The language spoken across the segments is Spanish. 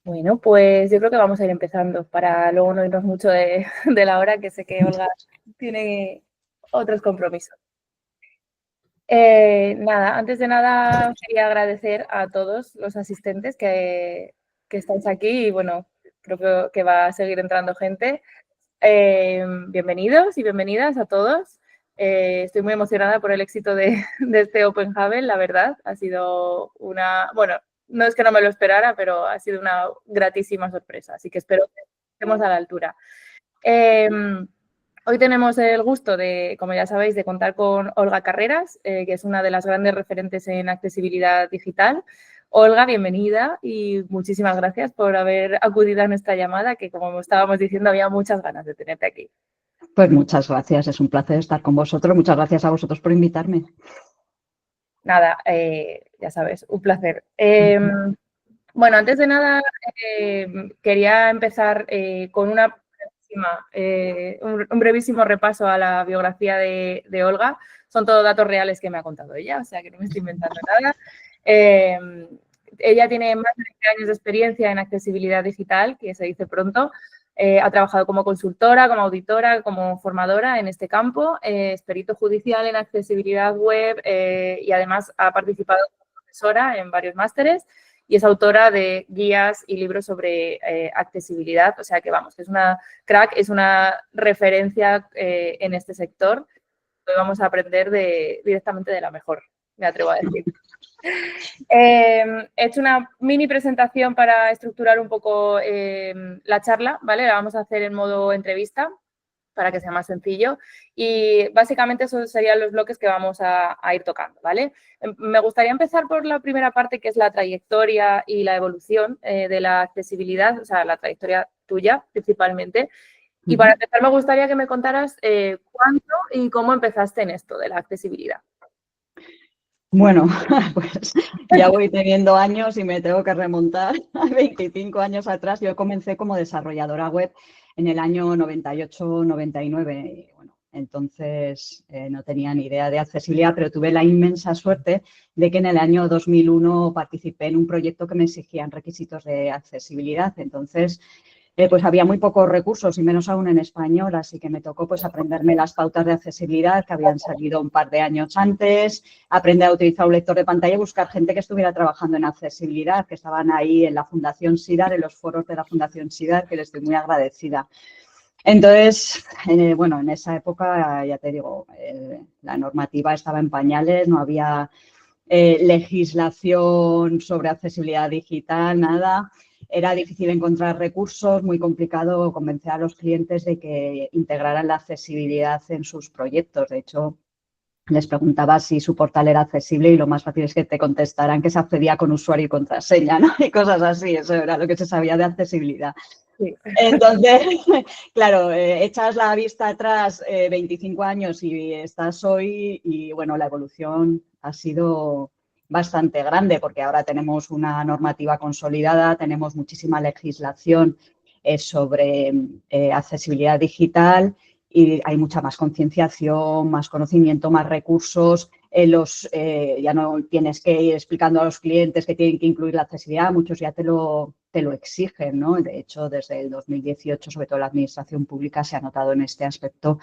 Bueno, pues yo creo que vamos a ir empezando para luego no irnos mucho de la hora, que sé que Olga tiene otros compromisos. Nada, antes de nada os quería agradecer a todos los asistentes que estáis aquí y bueno, creo que va a seguir entrando gente. Bienvenidos y bienvenidas a todos. Estoy muy emocionada por el éxito de este Open Hub, la verdad. Ha sido bueno, no es que no me lo esperara, pero ha sido una gratísima sorpresa. Así que espero que estemos a la altura. Hoy tenemos el gusto de, como ya sabéis, de contar con Olga Carreras, que es una de las grandes referentes en accesibilidad digital. Olga, bienvenida y muchísimas gracias por haber acudido a nuestra llamada, que como estábamos diciendo, había muchas ganas de tenerte aquí. Pues muchas gracias, es un placer estar con vosotros. Muchas gracias a vosotros por invitarme. Nada, ya sabes, un placer. Bueno, antes de nada, quería empezar con un brevísimo repaso a la biografía de Olga. Son todos datos reales que me ha contado ella, o sea que no me estoy inventando nada. Ella tiene más de 20 años de experiencia en accesibilidad digital, que se dice pronto. Ha trabajado como consultora, como auditora, como formadora en este campo. Es perito judicial en accesibilidad web y además ha participado como profesora en varios másteres y es autora de guías y libros sobre accesibilidad. O sea que vamos, es una crack, es una referencia en este sector. Hoy vamos a aprender directamente de la mejor, me atrevo a decir. He hecho una mini presentación para estructurar un poco la charla, ¿vale? La vamos a hacer en modo entrevista para que sea más sencillo y básicamente esos serían los bloques que vamos a ir tocando, ¿vale? Me gustaría empezar por la primera parte, que es la trayectoria y la evolución de la accesibilidad, o sea, la trayectoria tuya principalmente. Y para empezar me gustaría que me contaras cuándo y cómo empezaste en esto de la accesibilidad. Bueno, pues ya voy teniendo años y me tengo que remontar a 25 años atrás. Yo comencé como desarrolladora web en el año 98-99. Bueno, entonces no tenía ni idea de accesibilidad, pero tuve la inmensa suerte de que en el año 2001 participé en un proyecto que me exigían requisitos de accesibilidad. Entonces, pues había muy pocos recursos y menos aún en español, así que me tocó pues aprenderme las pautas de accesibilidad que habían salido un par de años antes, aprender a utilizar un lector de pantalla y buscar gente que estuviera trabajando en accesibilidad, que estaban ahí en la Fundación SIDAR, en los foros de la Fundación SIDAR, que les estoy muy agradecida. Entonces, bueno, en esa época, ya te digo, la normativa estaba en pañales, no había legislación sobre accesibilidad digital, nada. Era difícil encontrar recursos, muy complicado convencer a los clientes de que integraran la accesibilidad en sus proyectos. De hecho, les preguntaba si su portal era accesible y lo más fácil es que te contestaran que se accedía con usuario y contraseña, ¿no? Y cosas así, eso era lo que se sabía de accesibilidad. Sí. Entonces, claro, echas la vista atrás 25 años y estás hoy y, bueno, la evolución ha sido bastante grande porque ahora tenemos una normativa consolidada, tenemos muchísima legislación sobre accesibilidad digital y hay mucha más concienciación, más conocimiento, más recursos. Ya no tienes que ir explicando a los clientes que tienen que incluir la accesibilidad, muchos ya te lo exigen, ¿no? De hecho, desde el 2018, sobre todo la administración pública, se ha notado en este aspecto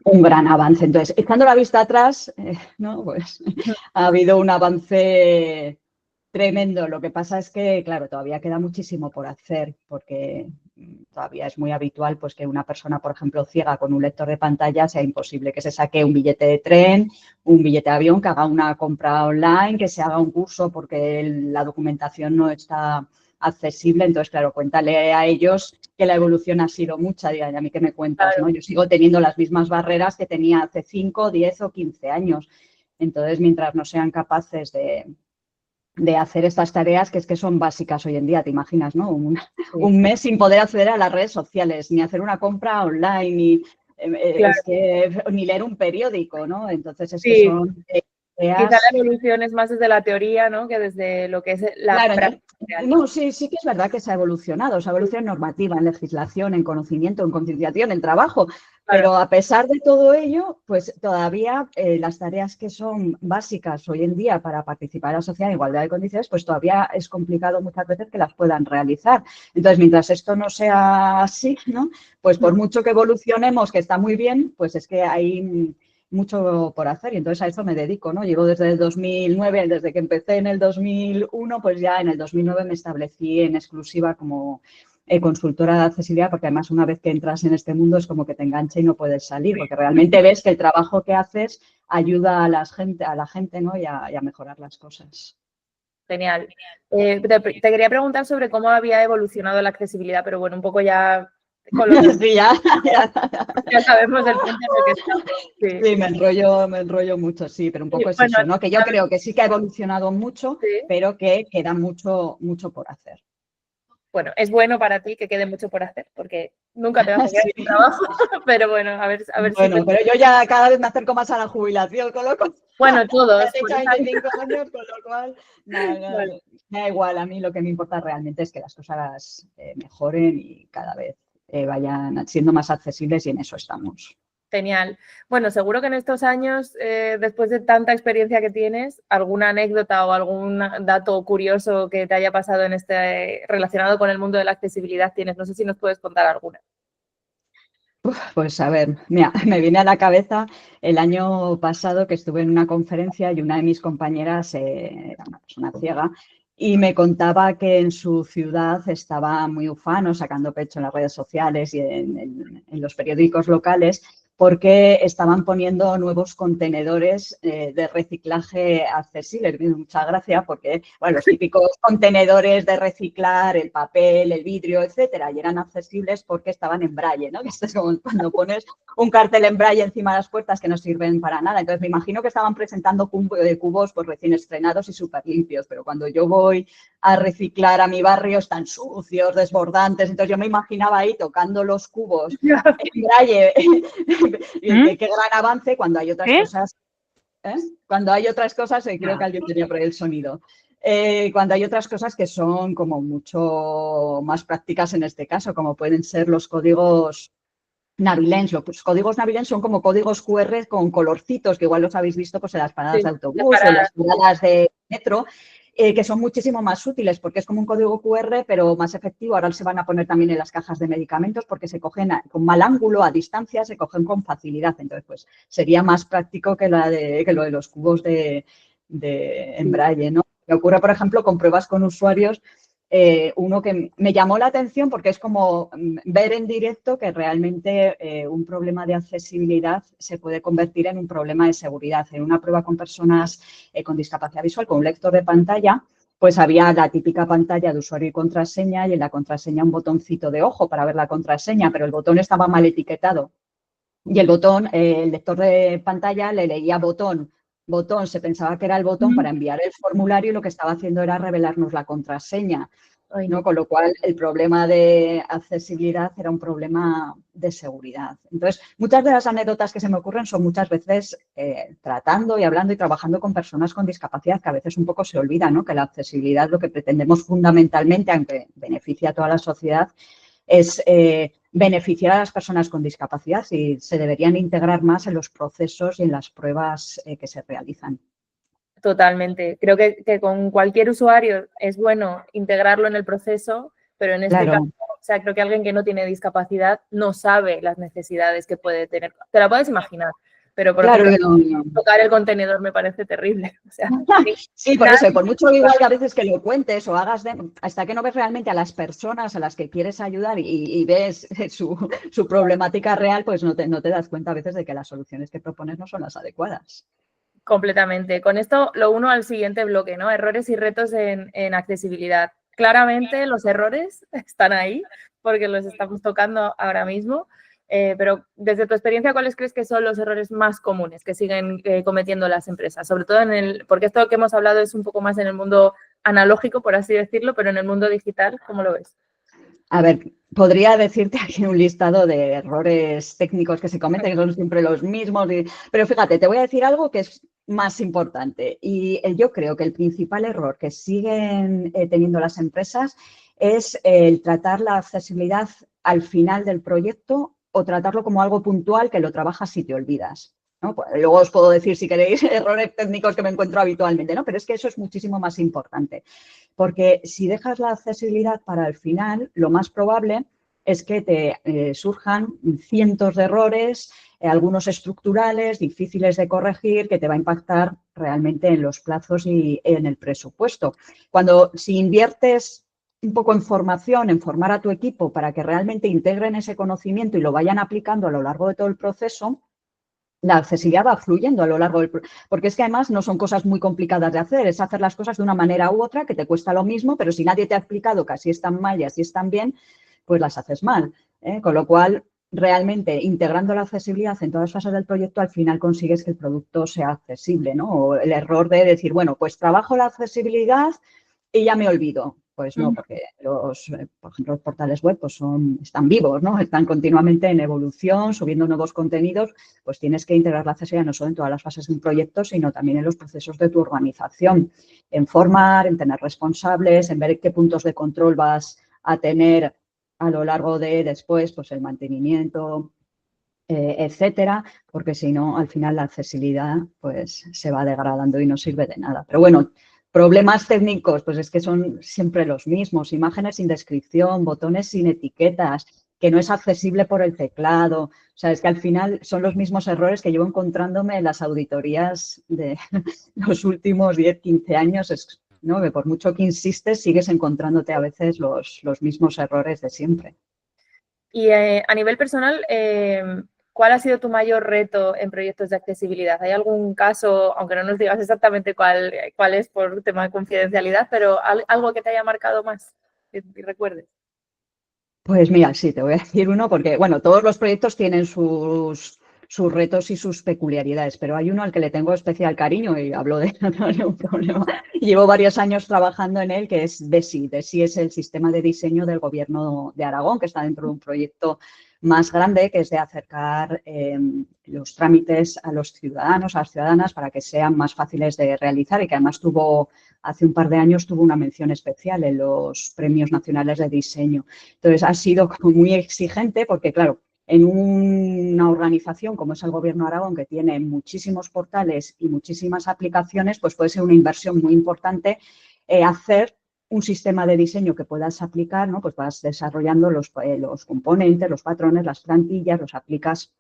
un gran avance. Entonces, echando la vista atrás, ¿no? Pues ha habido un avance tremendo. Lo que pasa es que, claro, todavía queda muchísimo por hacer porque todavía es muy habitual pues, que una persona, por ejemplo, ciega con un lector de pantalla sea imposible que se saque un billete de tren, un billete de avión, que haga una compra online, que se haga un curso porque la documentación no está accesible. Entonces, claro, cuéntale a ellos que la evolución ha sido mucha. Digan, ¿a mí qué me cuentas? Claro. ¿No? Yo sigo teniendo las mismas barreras que tenía hace 5, 10 o 15 años. Entonces, mientras no sean capaces de hacer estas tareas que es que son básicas hoy en día, te imaginas, ¿no? Un mes sin poder acceder a las redes sociales, ni hacer una compra online, ni, claro. Es que, ni leer un periódico, ¿no? Entonces, es que son... Quizá la evolución es más desde la teoría, ¿no? Que desde lo que es la práctica. real. No, sí que es verdad que se ha evolucionado en normativa, en legislación, en conocimiento, en concienciación, en trabajo, pero a pesar de todo ello, pues todavía las tareas que son básicas hoy en día para participar en la sociedad en igualdad de condiciones, pues todavía es complicado muchas veces que las puedan realizar. Entonces, mientras esto no sea así, ¿no? Pues por mucho que evolucionemos, que está muy bien, pues es que hay mucho por hacer y entonces a eso me dedico, ¿no? Llevo desde el 2009, desde que empecé en el 2001, pues ya en el 2009 me establecí en exclusiva como consultora de accesibilidad, porque además una vez que entras en este mundo es como que te engancha y no puedes salir, porque realmente ves que el trabajo que haces ayuda a la gente, ¿no? y a mejorar las cosas. Genial. Te quería preguntar sobre cómo había evolucionado la accesibilidad, pero bueno, un poco ya con lo que Sí, ya sabemos el punto en el que estamos. Sí. Sí, me enrollo mucho, sí, pero un poco es Bueno, eso, ¿no? Que yo creo que sí que ha evolucionado mucho, sí. pero que queda mucho por hacer. Bueno, es bueno para ti que quede mucho por hacer, porque nunca te vas a quedar Sí. sin trabajo, pero bueno, a ver si... Bueno, pero yo ya cada vez me acerco más a la jubilación, con lo cual Bueno, ya todos. he Por hecho eso 25 años, con lo cual nada, vale. me da igual. A mí lo que me importa realmente es que las cosas mejoren y cada vez vayan siendo más accesibles y en eso estamos. Genial. Bueno, seguro que en estos años, después de tanta experiencia que tienes, alguna anécdota o algún dato curioso que te haya pasado en relacionado con el mundo de la accesibilidad tienes. No sé si nos puedes contar alguna. Pues a ver, mira, me viene a la cabeza el año pasado que estuve en una conferencia y una de mis compañeras era una persona ciega y me contaba que en su ciudad estaba muy ufano, sacando pecho en las redes sociales y en los periódicos locales porque estaban poniendo nuevos contenedores de reciclaje accesibles. Me hizo mucha gracia porque, bueno, los típicos contenedores de reciclar, el papel, el vidrio, etcétera, y eran accesibles porque estaban en braille, ¿no? Que esto es como cuando pones un cartel en braille encima de las puertas que no sirven para nada. Entonces, me imagino que estaban presentando cubos pues, recién estrenados y súper limpios, pero cuando yo voy a reciclar a mi barrio están sucios, desbordantes. Entonces, yo me imaginaba ahí tocando los cubos en braille. Qué gran avance cuando hay otras cosas. Cuando hay otras cosas, creo que alguien tenía por ahí el sonido. Cuando hay otras cosas que son como mucho más prácticas en este caso, como pueden ser los códigos Navilens. Los códigos Navilens son como códigos QR con colorcitos, que igual los habéis visto pues, en las paradas Sí, de autobús o en las paradas de metro, que son muchísimo más útiles porque es como un código QR, pero más efectivo. Ahora se van a poner también en las cajas de medicamentos porque se cogen con mal ángulo, a distancia, se cogen con facilidad. Entonces, pues sería más práctico que lo de los cubos en braille, ¿no? Me ocurre, por ejemplo, con pruebas con usuarios. Uno que me llamó la atención porque es como ver en directo que realmente un problema de accesibilidad se puede convertir en un problema de seguridad. En una prueba con personas con discapacidad visual, con un lector de pantalla, pues había la típica pantalla de usuario y contraseña y en la contraseña un botoncito de ojo para ver la contraseña, pero el botón estaba mal etiquetado. Y el botón, el lector de pantalla le leía botón, se pensaba que era el botón para enviar el formulario y lo que estaba haciendo era revelarnos la contraseña, ¿no? Con lo cual, el problema de accesibilidad era un problema de seguridad. Entonces, muchas de las anécdotas que se me ocurren son muchas veces tratando y hablando y trabajando con personas con discapacidad, que a veces un poco se olvida, ¿no? Que la accesibilidad, lo que pretendemos fundamentalmente, aunque beneficia a toda la sociedad, es beneficiar a las personas con discapacidad y se deberían integrar más en los procesos y en las pruebas que se realizan. Totalmente. Creo que con cualquier usuario es bueno integrarlo en el proceso, pero en este caso, o sea, creo que alguien que no tiene discapacidad no sabe las necesidades que puede tener. Te la puedes imaginar, pero por ejemplo, tocar el contenedor me parece terrible. O sea, sí, por eso, por mucho igual que a veces que lo cuentes o hagas, hasta que no ves realmente a las personas a las que quieres ayudar y ves su problemática real, pues no te das cuenta a veces de que las soluciones que propones no son las adecuadas. Completamente. Con esto lo uno al siguiente bloque, ¿no? Errores y retos en accesibilidad. Claramente los errores están ahí porque los estamos tocando ahora mismo, pero desde tu experiencia, ¿cuáles crees que son los errores más comunes que siguen cometiendo las empresas? Sobre todo porque esto que hemos hablado es un poco más en el mundo analógico, por así decirlo, pero en el mundo digital, ¿cómo lo ves? A ver, podría decirte aquí un listado de errores técnicos que se cometen, que son siempre los mismos, pero fíjate, te voy a decir algo que es más importante y yo creo que el principal error que siguen teniendo las empresas es el tratar la accesibilidad al final del proyecto o tratarlo como algo puntual que lo trabajas y te olvidas, ¿no? Pues luego os puedo decir, si queréis, errores técnicos que me encuentro habitualmente, ¿no? Pero es que eso es muchísimo más importante. Porque si dejas la accesibilidad para el final, lo más probable es que te surjan cientos de errores, algunos estructurales, difíciles de corregir, que te va a impactar realmente en los plazos y en el presupuesto. Si inviertes un poco en formación, en formar a tu equipo para que realmente integren ese conocimiento y lo vayan aplicando a lo largo de todo el proceso, la accesibilidad va fluyendo a lo largo del porque es que además no son cosas muy complicadas de hacer, es hacer las cosas de una manera u otra que te cuesta lo mismo, pero si nadie te ha explicado que así están mal y así están bien, pues las haces mal. Con lo cual, realmente integrando la accesibilidad en todas las fases del proyecto, al final consigues que el producto sea accesible, ¿no? O el error de decir, bueno, pues trabajo la accesibilidad y ya me olvido. Pues no, porque por ejemplo, los portales web pues están vivos, ¿no? Están continuamente en evolución, subiendo nuevos contenidos, pues tienes que integrar la accesibilidad no solo en todas las fases de un proyecto, sino también en los procesos de tu organización, en formar, en tener responsables, en ver qué puntos de control vas a tener a lo largo de después, pues el mantenimiento, etcétera, porque si no, al final la accesibilidad pues se va degradando y no sirve de nada. Pero bueno, problemas técnicos, pues es que son siempre los mismos, imágenes sin descripción, botones sin etiquetas, que no es accesible por el teclado. O sea, es que al final son los mismos errores que llevo encontrándome en las auditorías de los últimos 10, 15 años, ¿no? Que por mucho que insistes, sigues encontrándote a veces los mismos errores de siempre. Y a nivel personal, ¿cuál ha sido tu mayor reto en proyectos de accesibilidad? ¿Hay algún caso, aunque no nos digas exactamente cuál es por tema de confidencialidad, pero algo que te haya marcado más y recuerdes? Pues mira, sí, te voy a decir uno porque, bueno, todos los proyectos tienen sus retos y sus peculiaridades, pero hay uno al que le tengo especial cariño y hablo de no hay ningún problema. Llevo varios años trabajando en él, que es DESI. DESI es el sistema de diseño del Gobierno de Aragón, que está dentro de un proyecto más grande, que es de acercar los trámites a los ciudadanos, a las ciudadanas, para que sean más fáciles de realizar y que además hace un par de años tuvo una mención especial en los Premios Nacionales de Diseño. Entonces, ha sido como muy exigente porque, claro, en una organización como es el Gobierno de Aragón, que tiene muchísimos portales y muchísimas aplicaciones, pues puede ser una inversión muy importante hacer un sistema de diseño que puedas aplicar, ¿no? Pues vas desarrollando los componentes, los patrones, las plantillas, los aplicas.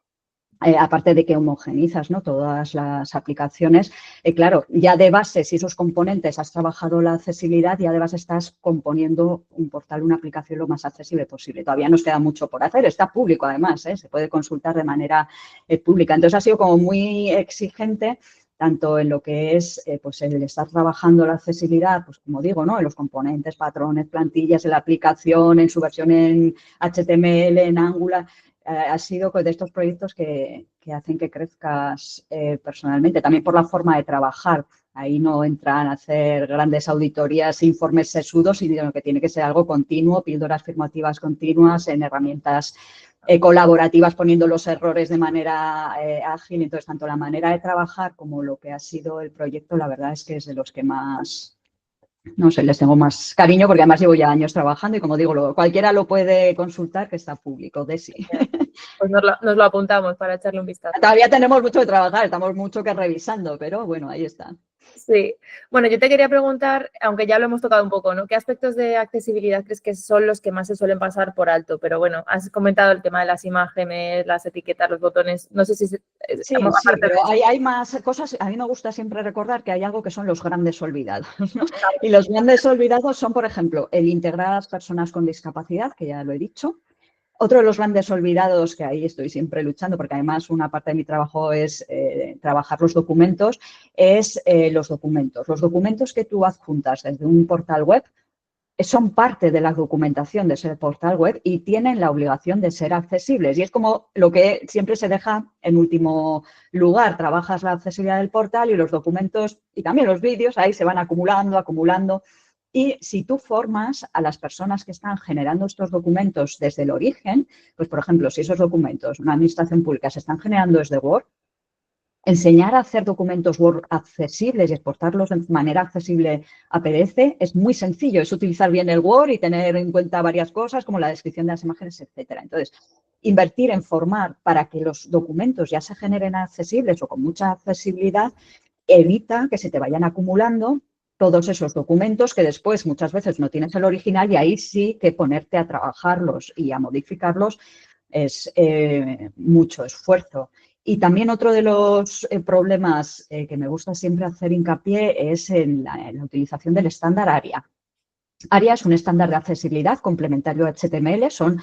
Aparte de que homogenizas, ¿no? Todas las aplicaciones, claro, ya de base, si esos componentes has trabajado la accesibilidad, ya de base estás componiendo un portal, una aplicación lo más accesible posible. Todavía nos queda mucho por hacer, está público además, se puede consultar de manera pública. Entonces ha sido como muy exigente tanto en lo que es pues el estar trabajando la accesibilidad, pues como digo, ¿no? En los componentes, patrones, plantillas, en la aplicación, en su versión en HTML, en Angular. Ha sido de estos proyectos que hacen que crezcas personalmente, también por la forma de trabajar. Ahí no entran a hacer grandes auditorías, informes sesudos, sino que tiene que ser algo continuo, píldoras afirmativas continuas en herramientas colaborativas, poniendo los errores de manera ágil. Entonces, tanto la manera de trabajar como lo que ha sido el proyecto, la verdad es que es de los que más, no sé, les tengo más cariño porque además llevo ya años trabajando y como digo, cualquiera lo puede consultar, que está público, DESI. Pues nos lo apuntamos para echarle un vistazo. Todavía tenemos mucho que trabajar, estamos mucho que revisando, pero bueno, ahí está. Sí. Bueno, yo te quería preguntar, aunque ya lo hemos tocado un poco, ¿no? ¿Qué aspectos de accesibilidad crees que son los que más se suelen pasar por alto? Pero bueno, has comentado el tema de las imágenes, las etiquetas, los botones. No sé si... Sí, pero hay más cosas. A mí me gusta siempre recordar que hay algo que son los grandes olvidados, ¿no? Y los grandes olvidados son, por ejemplo, el integrar a las personas con discapacidad, que ya lo he dicho. Otro de los grandes olvidados, que ahí estoy siempre luchando, porque además una parte de mi trabajo es trabajar los documentos, es los documentos. Los documentos que tú adjuntas desde un portal web son parte de la documentación de ese portal web y tienen la obligación de ser accesibles. Y es como lo que siempre se deja en último lugar. Trabajas la accesibilidad del portal y los documentos y también los vídeos ahí se van acumulando. Y si tú formas a las personas que están generando estos documentos desde el origen, pues, por ejemplo, si esos documentos, una administración pública, se están generando desde Word, enseñar a hacer documentos Word accesibles y exportarlos de manera accesible a PDF es muy sencillo. Es utilizar bien el Word y tener en cuenta varias cosas como la descripción de las imágenes, etcétera. Entonces, invertir en formar para que los documentos ya se generen accesibles o con mucha accesibilidad evita que se te vayan acumulando todos esos documentos que después muchas veces no tienes el original y ahí sí que ponerte a trabajarlos y a modificarlos es mucho esfuerzo. Y también otro de los problemas que me gusta siempre hacer hincapié es en la utilización del estándar ARIA. ARIA es un estándar de accesibilidad complementario a HTML. Son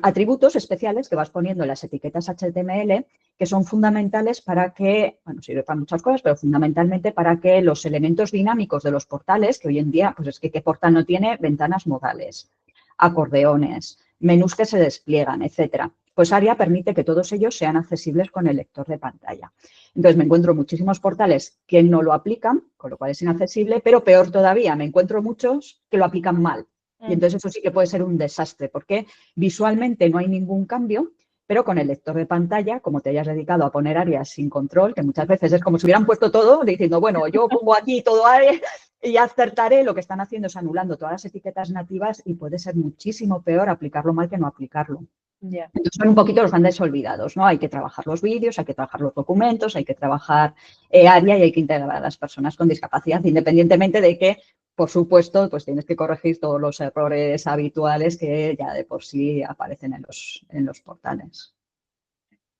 atributos especiales que vas poniendo en las etiquetas HTML que son fundamentales para que, bueno, sirve para muchas cosas, pero fundamentalmente para que los elementos dinámicos de los portales, que hoy en día, pues es que ¿qué portal no tiene ventanas modales, acordeones, menús que se despliegan, etcétera? Pues ARIA permite que todos ellos sean accesibles con el lector de pantalla. Entonces, me encuentro muchísimos portales que no lo aplican, con lo cual es inaccesible, pero peor todavía, me encuentro muchos que lo aplican mal. Y entonces eso sí que puede ser un desastre, porque visualmente no hay ningún cambio, pero con el lector de pantalla, como te hayas dedicado a poner ARIA sin control, que muchas veces es como si hubieran puesto todo, diciendo, bueno, yo pongo aquí todo ARIA y acertaré, lo que están haciendo es anulando todas las etiquetas nativas y puede ser muchísimo peor aplicarlo mal que no aplicarlo. Yeah. Entonces, son un poquito los grandes olvidados, ¿no? Hay que trabajar los vídeos, hay que trabajar los documentos, hay que trabajar ARIA y hay que integrar a las personas con discapacidad, independientemente de que, por supuesto, pues tienes que corregir todos los errores habituales que ya de por sí aparecen en los portales.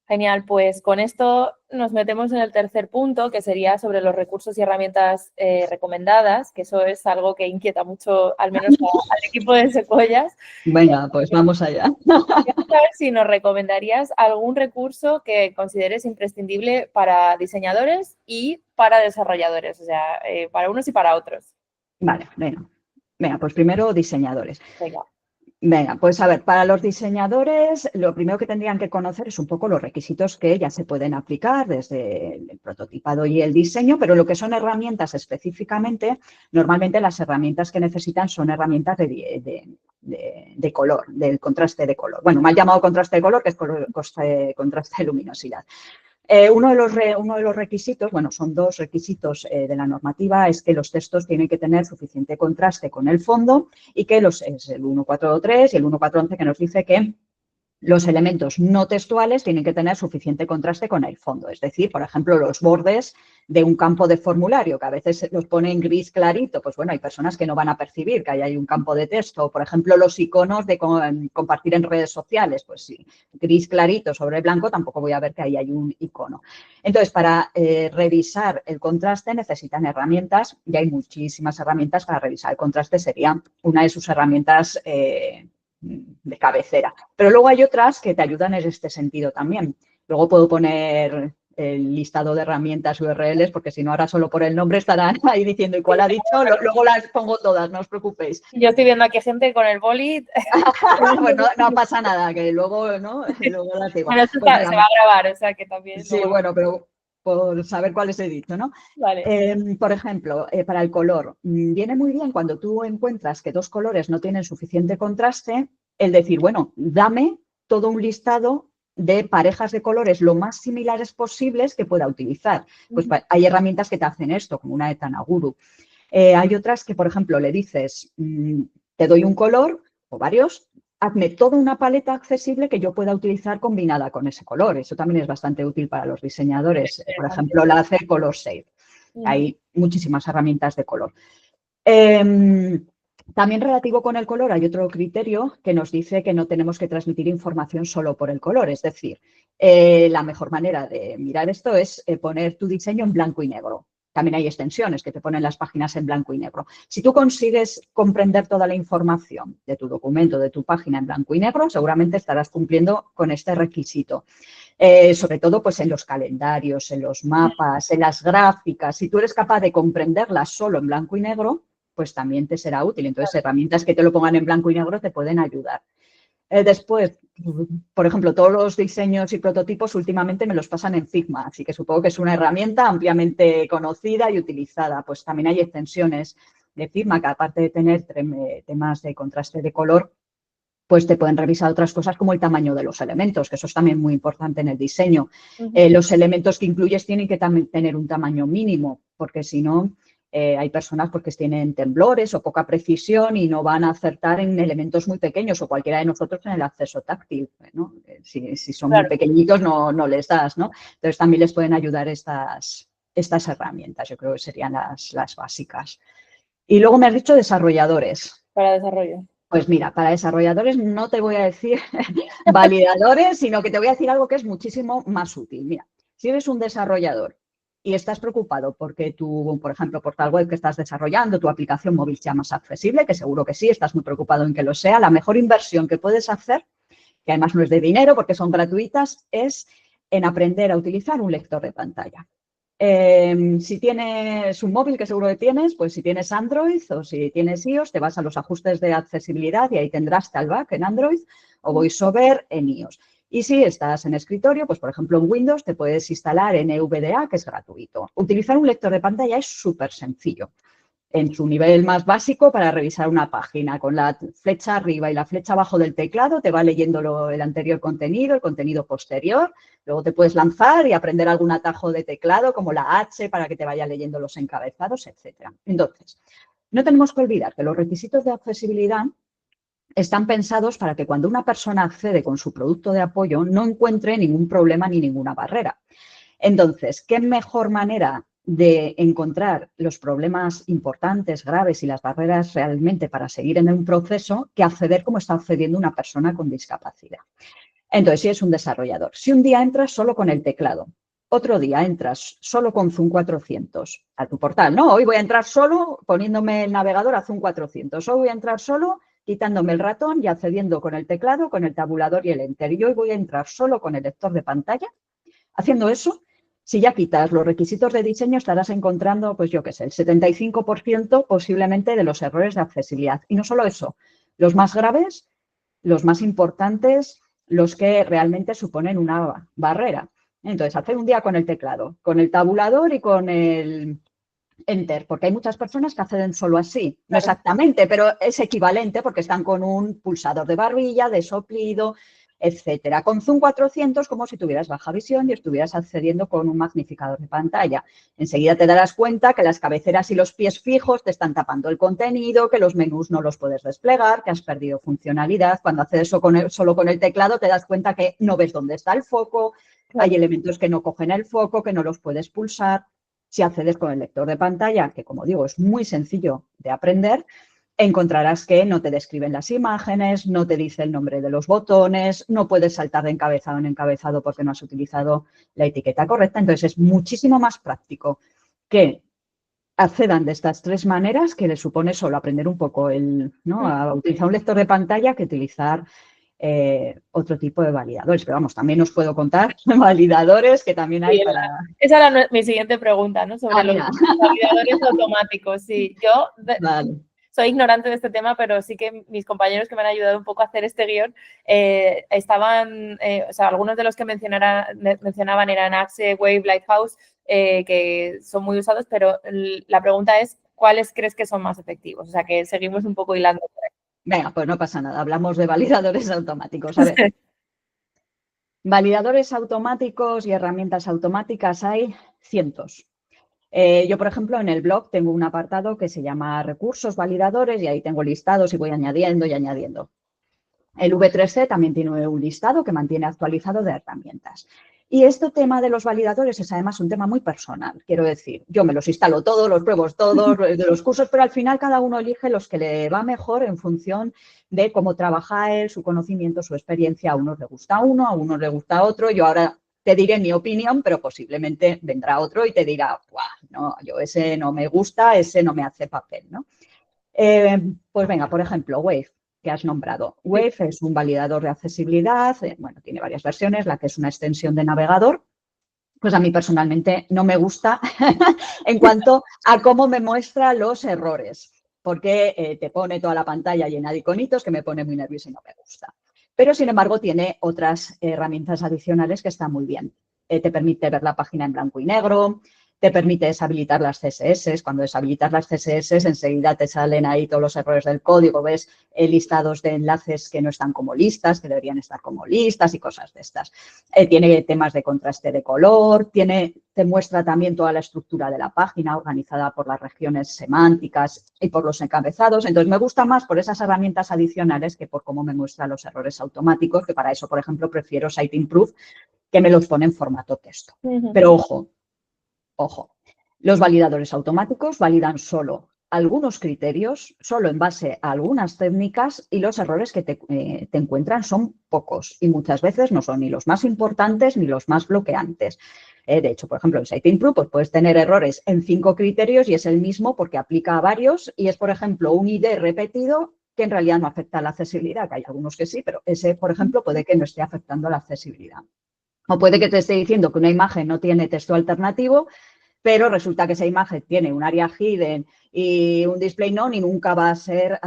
Genial, pues con esto nos metemos en el tercer punto, que sería sobre los recursos y herramientas recomendadas, que eso es algo que inquieta mucho, al menos al equipo de Sequoias. Venga, pues vamos allá. Quiero saber si nos recomendarías algún recurso que consideres imprescindible para diseñadores y para desarrolladores, o sea, para unos y para otros. Vale, venga, pues primero diseñadores. Venga. Venga, pues a ver, para los diseñadores lo primero que tendrían que conocer es un poco los requisitos que ya se pueden aplicar desde el prototipado y el diseño, pero lo que son herramientas específicamente, normalmente las herramientas que necesitan son herramientas de color, del contraste de color. Bueno, mal llamado contraste de color, que es contraste de luminosidad. Uno de los requisitos, bueno, son dos requisitos de la normativa, es que los textos tienen que tener suficiente contraste con el fondo y que es el 1.4.3 y el 1.4.11 que nos dice que los elementos no textuales tienen que tener suficiente contraste con el fondo. Es decir, por ejemplo, los bordes de un campo de formulario, que a veces los pone en gris clarito, pues bueno, hay personas que no van a percibir que ahí hay un campo de texto. Por ejemplo, los iconos de compartir en redes sociales, pues sí, gris clarito sobre blanco, tampoco voy a ver que ahí hay un icono. Entonces, para revisar el contraste necesitan herramientas y hay muchísimas herramientas para revisar el contraste. Sería una de sus herramientas de cabecera. Pero luego hay otras que te ayudan en este sentido también. Luego puedo poner el listado de herramientas URLs, porque si no ahora solo por el nombre estarán ahí diciendo ¿y cuál ha dicho? Luego las pongo todas, no os preocupéis. Yo estoy viendo aquí gente con el boli. Pues no pasa nada, que luego, ¿no? Luego las digo. Bueno, esto Pues se va a grabar, o sea que también... Sí, bueno, pero por saber cuáles he dicho, ¿no? Vale. Por ejemplo, para el color, viene muy bien cuando tú encuentras que dos colores no tienen suficiente contraste, el decir, bueno, dame todo un listado de parejas de colores lo más similares posibles que pueda utilizar. Pues hay herramientas que te hacen esto, como una de Tanaguru. Hay otras que, por ejemplo, le dices, te doy un color o varios, hazme toda una paleta accesible que yo pueda utilizar combinada con ese color. Eso también es bastante útil para los diseñadores. Por ejemplo, la hace Color Shape. Hay muchísimas herramientas de color. También relativo con el color hay otro criterio que nos dice que no tenemos que transmitir información solo por el color. Es decir, la mejor manera de mirar esto es poner tu diseño en blanco y negro. También hay extensiones que te ponen las páginas en blanco y negro. Si tú consigues comprender toda la información de tu documento, de tu página en blanco y negro, seguramente estarás cumpliendo con este requisito. Sobre todo pues en los calendarios, en los mapas, en las gráficas. Si tú eres capaz de comprenderlas solo en blanco y negro, pues también te será útil. Entonces, herramientas que te lo pongan en blanco y negro te pueden ayudar. Después, por ejemplo, todos los diseños y prototipos últimamente me los pasan en Figma, así que supongo que es una herramienta ampliamente conocida y utilizada. Pues también hay extensiones de firma, que aparte de tener temas de contraste de color, pues te pueden revisar otras cosas como el tamaño de los elementos, que eso es también muy importante en el diseño. Los elementos que incluyes tienen que también tener un tamaño mínimo, porque si no, hay personas pues, que tienen temblores o poca precisión y no van a acertar en elementos muy pequeños, o cualquiera de nosotros en el acceso táctil, ¿no? Si son muy pequeñitos no les das, ¿no? Entonces también les pueden ayudar estas herramientas, yo creo que serían las básicas. Y luego me has dicho desarrolladores. Para desarrollo. Pues mira, para desarrolladores no te voy a decir validadores, sino que te voy a decir algo que es muchísimo más útil. Mira, si eres un desarrollador y estás preocupado porque tu, por ejemplo, portal web que estás desarrollando, tu aplicación móvil sea más accesible, que seguro que sí, estás muy preocupado en que lo sea, la mejor inversión que puedes hacer, que además no es de dinero porque son gratuitas, es en aprender a utilizar un lector de pantalla. Si tienes un móvil, que seguro que tienes, pues si tienes Android o si tienes iOS, te vas a los ajustes de accesibilidad y ahí tendrás Talkback en Android o VoiceOver en iOS. Y si estás en escritorio, pues por ejemplo en Windows te puedes instalar NVDA, que es gratuito. Utilizar un lector de pantalla es súper sencillo. En su nivel más básico, para revisar una página, con la flecha arriba y la flecha abajo del teclado, te va leyendo el anterior contenido, el contenido posterior. Luego te puedes lanzar y aprender algún atajo de teclado, como la H, para que te vaya leyendo los encabezados, etcétera. Entonces, no tenemos que olvidar que los requisitos de accesibilidad están pensados para que cuando una persona accede con su producto de apoyo no encuentre ningún problema ni ninguna barrera. Entonces, ¿qué mejor manera de encontrar los problemas importantes, graves y las barreras realmente para seguir en un proceso que acceder como está accediendo una persona con discapacidad? Entonces, si es un desarrollador, si un día entras solo con el teclado, otro día entras solo con Zoom 400 a tu portal, no, hoy voy a entrar solo poniéndome el navegador a Zoom 400, hoy voy a entrar solo quitándome el ratón y accediendo con el teclado, con el tabulador y el enter, y hoy voy a entrar solo con el lector de pantalla. Haciendo eso, si ya quitas los requisitos de diseño, estarás encontrando, pues yo qué sé, el 75% posiblemente de los errores de accesibilidad. Y no solo eso, los más graves, los más importantes, los que realmente suponen una barrera. Entonces, hacer un día con el teclado, con el tabulador y con el enter, porque hay muchas personas que acceden solo así. No exactamente, pero es equivalente porque están con un pulsador de barbilla, de soplido, etcétera. Con Zoom 400, como si tuvieras baja visión y estuvieras accediendo con un magnificador de pantalla. Enseguida te darás cuenta que las cabeceras y los pies fijos te están tapando el contenido, que los menús no los puedes desplegar, que has perdido funcionalidad. Cuando haces eso solo con el teclado, te das cuenta que no ves dónde está el foco, hay elementos que no cogen el foco, que no los puedes pulsar. Si accedes con el lector de pantalla, que como digo es muy sencillo de aprender, encontrarás que no te describen las imágenes, no te dice el nombre de los botones, no puedes saltar de encabezado en encabezado porque no has utilizado la etiqueta correcta. Entonces, es muchísimo más práctico que accedan de estas tres maneras, que les supone solo aprender un poco a utilizar un lector de pantalla, que utilizar otro tipo de validadores. Pero vamos, también os puedo contar validadores que también hay para... Esa era mi siguiente pregunta, ¿no? Sobre los validadores automáticos. Sí, yo soy ignorante de este tema, pero sí que mis compañeros que me han ayudado un poco a hacer este guión estaban, o sea, algunos de los que mencionaban eran Axe, Wave, Lighthouse, que son muy usados, pero la pregunta es, ¿cuáles crees que son más efectivos? O sea, que seguimos un poco hilando por ahí. Venga, pues no pasa nada, hablamos de validadores automáticos. A ver, validadores automáticos y herramientas automáticas hay cientos. Yo, por ejemplo, en el blog tengo un apartado que se llama recursos validadores y ahí tengo listados y voy añadiendo y añadiendo. El V3C también tiene un listado que mantiene actualizado de herramientas. Y este tema de los validadores es además un tema muy personal. Quiero decir, yo me los instalo todos, los pruebo todos de los cursos, pero al final cada uno elige los que le va mejor en función de cómo trabaja él, su conocimiento, su experiencia. A unos le gusta uno, a unos le gusta otro. Yo ahora te diré mi opinión, pero posiblemente vendrá otro y te dirá, no, yo ese no me gusta, ese no me hace papel, ¿no? Pues venga, por ejemplo, Wave, que has nombrado. Wave es un validador de accesibilidad, bueno, tiene varias versiones, la que es una extensión de navegador. Pues a mí personalmente no me gusta en cuanto a cómo me muestra los errores, porque te pone toda la pantalla llena de iconitos que me pone muy nerviosa y no me gusta. Pero, sin embargo, tiene otras herramientas adicionales que están muy bien. Te permite ver la página en blanco y negro, te permite deshabilitar las CSS. Cuando deshabilitas las CSS, enseguida te salen ahí todos los errores del código, ves listados de enlaces que no están como listas, que deberían estar como listas y cosas de estas. Tiene temas de contraste de color, te muestra también toda la estructura de la página organizada por las regiones semánticas y por los encabezados. Entonces, me gusta más por esas herramientas adicionales que por cómo me muestra los errores automáticos, que para eso, por ejemplo, prefiero Siteimprove, que me los pone en formato texto. Pero ojo, los validadores automáticos validan solo algunos criterios, solo en base a algunas técnicas, y los errores que te encuentran son pocos y muchas veces no son ni los más importantes ni los más bloqueantes. De hecho, por ejemplo, en Siteimprove pues puedes tener errores en 5 criterios y es el mismo porque aplica a varios y es, por ejemplo, un ID repetido que en realidad no afecta a la accesibilidad, que hay algunos que sí, pero ese, por ejemplo, puede que no esté afectando a la accesibilidad. O puede que te esté diciendo que una imagen no tiene texto alternativo, pero resulta que esa imagen tiene un area hidden y un display none y nunca va a ser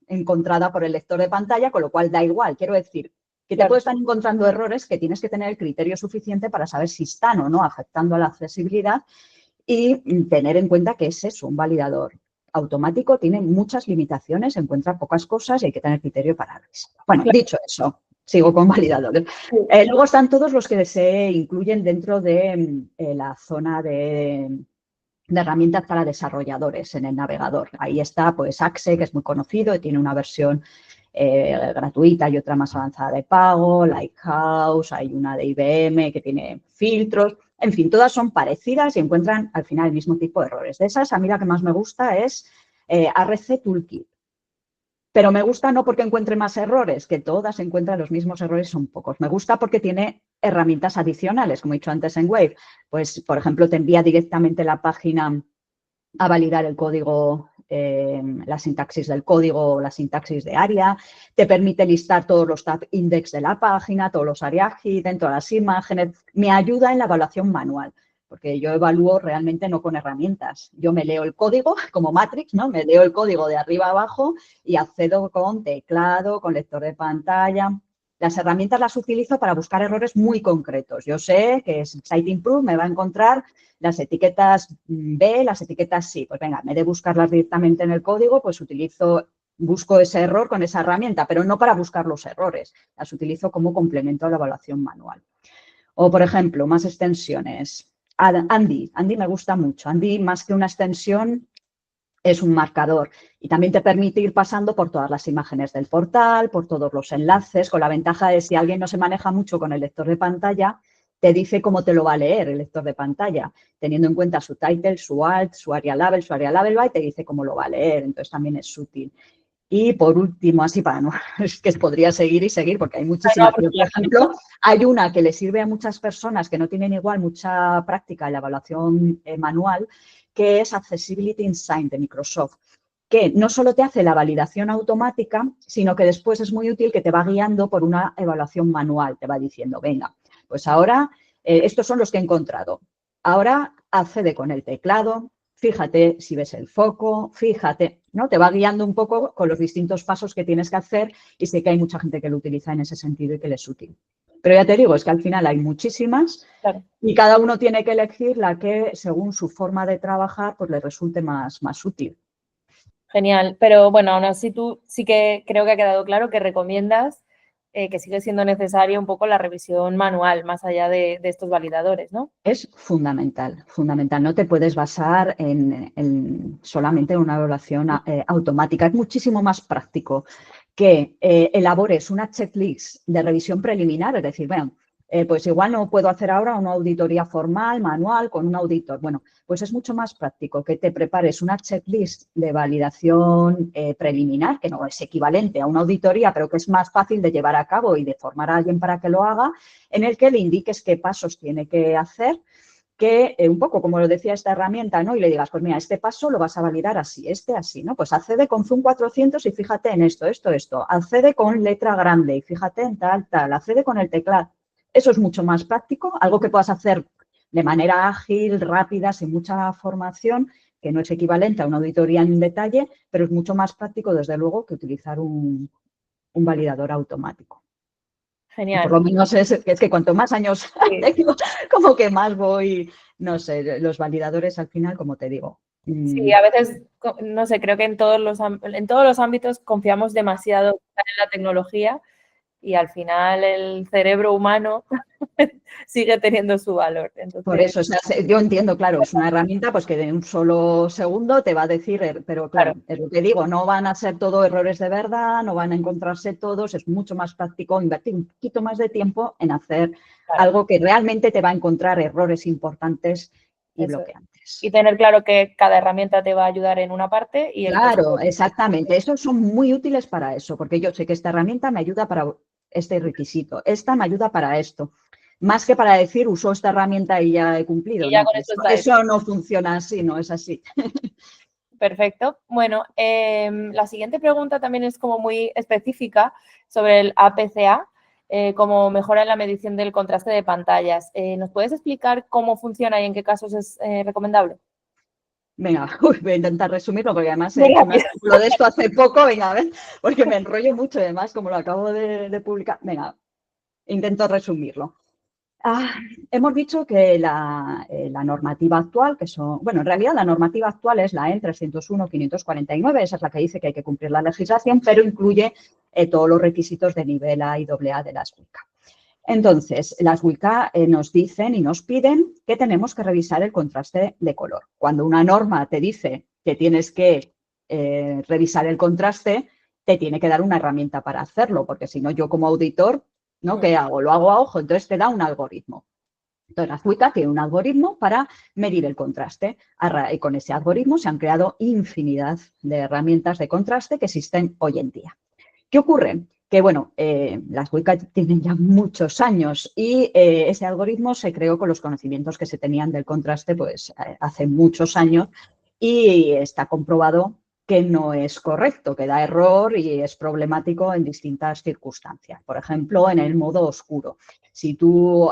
encontrada por el lector de pantalla, con lo cual da igual. Quiero decir que te puede estar encontrando errores que tienes que tener el criterio suficiente para saber si están o no afectando a la accesibilidad y tener en cuenta que ese es un validador automático, tiene muchas limitaciones, encuentra pocas cosas y hay que tener criterio para revisarlo. Bueno, dicho eso, sigo con validadores. Luego están todos los que se incluyen dentro de la zona de herramientas para desarrolladores en el navegador. Ahí está pues Axe, que es muy conocido y tiene una versión gratuita y otra más avanzada de pago, Lighthouse, hay una de IBM que tiene filtros. En fin, todas son parecidas y encuentran al final el mismo tipo de errores. De esas, a mí la que más me gusta es ARC Toolkit. Pero me gusta no porque encuentre más errores, que todas encuentran los mismos errores, son pocos. Me gusta porque tiene herramientas adicionales, como he dicho antes en Wave. Pues, por ejemplo, te envía directamente la página a validar el código, la sintaxis del código o la sintaxis de área. Te permite listar todos los tab index de la página, todos los area hidden, todas las imágenes. Me ayuda en la evaluación manual. Porque yo evalúo realmente no con herramientas. Yo me leo el código como Matrix, ¿no? Me leo el código de arriba a abajo y accedo con teclado, con lector de pantalla. Las herramientas las utilizo para buscar errores muy concretos. Yo sé que Siteimprove me va a encontrar las etiquetas B, las etiquetas sí. Pues venga, en vez de buscarlas directamente en el código, pues busco ese error con esa herramienta, pero no para buscar los errores. Las utilizo como complemento a la evaluación manual. O, por ejemplo, más extensiones. Andy me gusta mucho. Andy, más que una extensión, es un marcador y también te permite ir pasando por todas las imágenes del portal, por todos los enlaces, con la ventaja de si alguien no se maneja mucho con el lector de pantalla, te dice cómo te lo va a leer el lector de pantalla, teniendo en cuenta su title, su alt, su area label by, te dice cómo lo va a leer, entonces también es útil. Y por último, así para no, es que podría seguir y seguir porque hay muchísimas. Pero, por ejemplo, hay una que le sirve a muchas personas que no tienen igual mucha práctica en la evaluación manual, que es Accessibility Insight de Microsoft, que no solo te hace la validación automática, sino que después es muy útil que te va guiando por una evaluación manual. Te va diciendo, venga, pues ahora estos son los que he encontrado. Ahora accede con el teclado. Fíjate si ves el foco, fíjate, ¿no? Te va guiando un poco con los distintos pasos que tienes que hacer y sé que hay mucha gente que lo utiliza en ese sentido y que le es útil. Pero ya te digo, es que al final hay muchísimas y cada uno tiene que elegir la que, según su forma de trabajar, pues le resulte más útil. Genial, pero bueno, aún así tú sí que creo que ha quedado claro que recomiendas que sigue siendo necesaria un poco la revisión manual, más allá de estos validadores, ¿no? Es fundamental, fundamental. No te puedes basar solamente en una evaluación automática. Es muchísimo más práctico que elabores una checklist de revisión preliminar, es decir, bueno, pues igual no puedo hacer ahora una auditoría formal, manual, con un auditor. Bueno, pues es mucho más práctico que te prepares una checklist de validación preliminar, que no es equivalente a una auditoría, pero que es más fácil de llevar a cabo y de formar a alguien para que lo haga, en el que le indiques qué pasos tiene que hacer, que un poco como lo decía esta herramienta, ¿no? Y le digas, pues mira, este paso lo vas a validar así, así, ¿no? Pues accede con Zoom 400 y fíjate en esto. Accede con letra grande y fíjate en tal. Accede con el teclado. Eso es mucho más práctico, algo que puedas hacer de manera ágil, rápida, sin mucha formación, que no es equivalente a una auditoría en detalle, pero es mucho más práctico, desde luego, que utilizar un validador automático. Genial. Por lo menos es que cuanto más años tengo, como que más voy no sé, los validadores al final, como te digo. Sí, a veces, no sé, creo que en todos los ámbitos confiamos demasiado en la tecnología y al final el cerebro humano sigue teniendo su valor. Entonces, Por eso, o sea, yo entiendo, claro, es una herramienta pues que en un solo segundo te va a decir, pero claro, es lo que digo, no van a ser todo errores de verdad, no van a encontrarse todos, es mucho más práctico invertir un poquito más de tiempo en hacer algo que realmente te va a encontrar errores importantes y bloqueantes. Y tener claro que cada herramienta te va a ayudar en una parte y claro, exactamente. Estos son muy útiles para eso, porque yo sé que esta herramienta me ayuda para este requisito, esta me ayuda para esto. Más que para decir, uso esta herramienta y ya he cumplido. Y ya No, con eso no funciona así, no es así. Perfecto. Bueno, la siguiente pregunta también es como muy específica sobre el APCA, como mejora en la medición del contraste de pantallas. ¿Nos puedes explicar cómo funciona y en qué casos es recomendable? Venga, voy a intentar resumirlo porque además he hecho un artículo de esto hace poco, venga, a ver, porque me enrollo mucho y además como lo acabo de publicar, venga, intento resumirlo. Hemos dicho que la normativa actual, que son, bueno, en realidad la normativa actual es la EN 301-549, esa es la que dice que hay que cumplir la legislación, pero incluye todos los requisitos de nivel A y AA de las WICA. Entonces, las WICA nos dicen y nos piden que tenemos que revisar el contraste de color. Cuando una norma te dice que tienes que revisar el contraste, te tiene que dar una herramienta para hacerlo, porque si no, yo como auditor, ¿no? ¿Qué hago? Lo hago a ojo, entonces te da un algoritmo. Entonces, la WICA tiene un algoritmo para medir el contraste. Y con ese algoritmo se han creado infinidad de herramientas de contraste que existen hoy en día. ¿Qué ocurre? Que, bueno, las WICA tienen ya muchos años y ese algoritmo se creó con los conocimientos que se tenían del contraste pues hace muchos años y está comprobado que no es correcto, que da error y es problemático en distintas circunstancias. Por ejemplo, en el modo oscuro. Si tú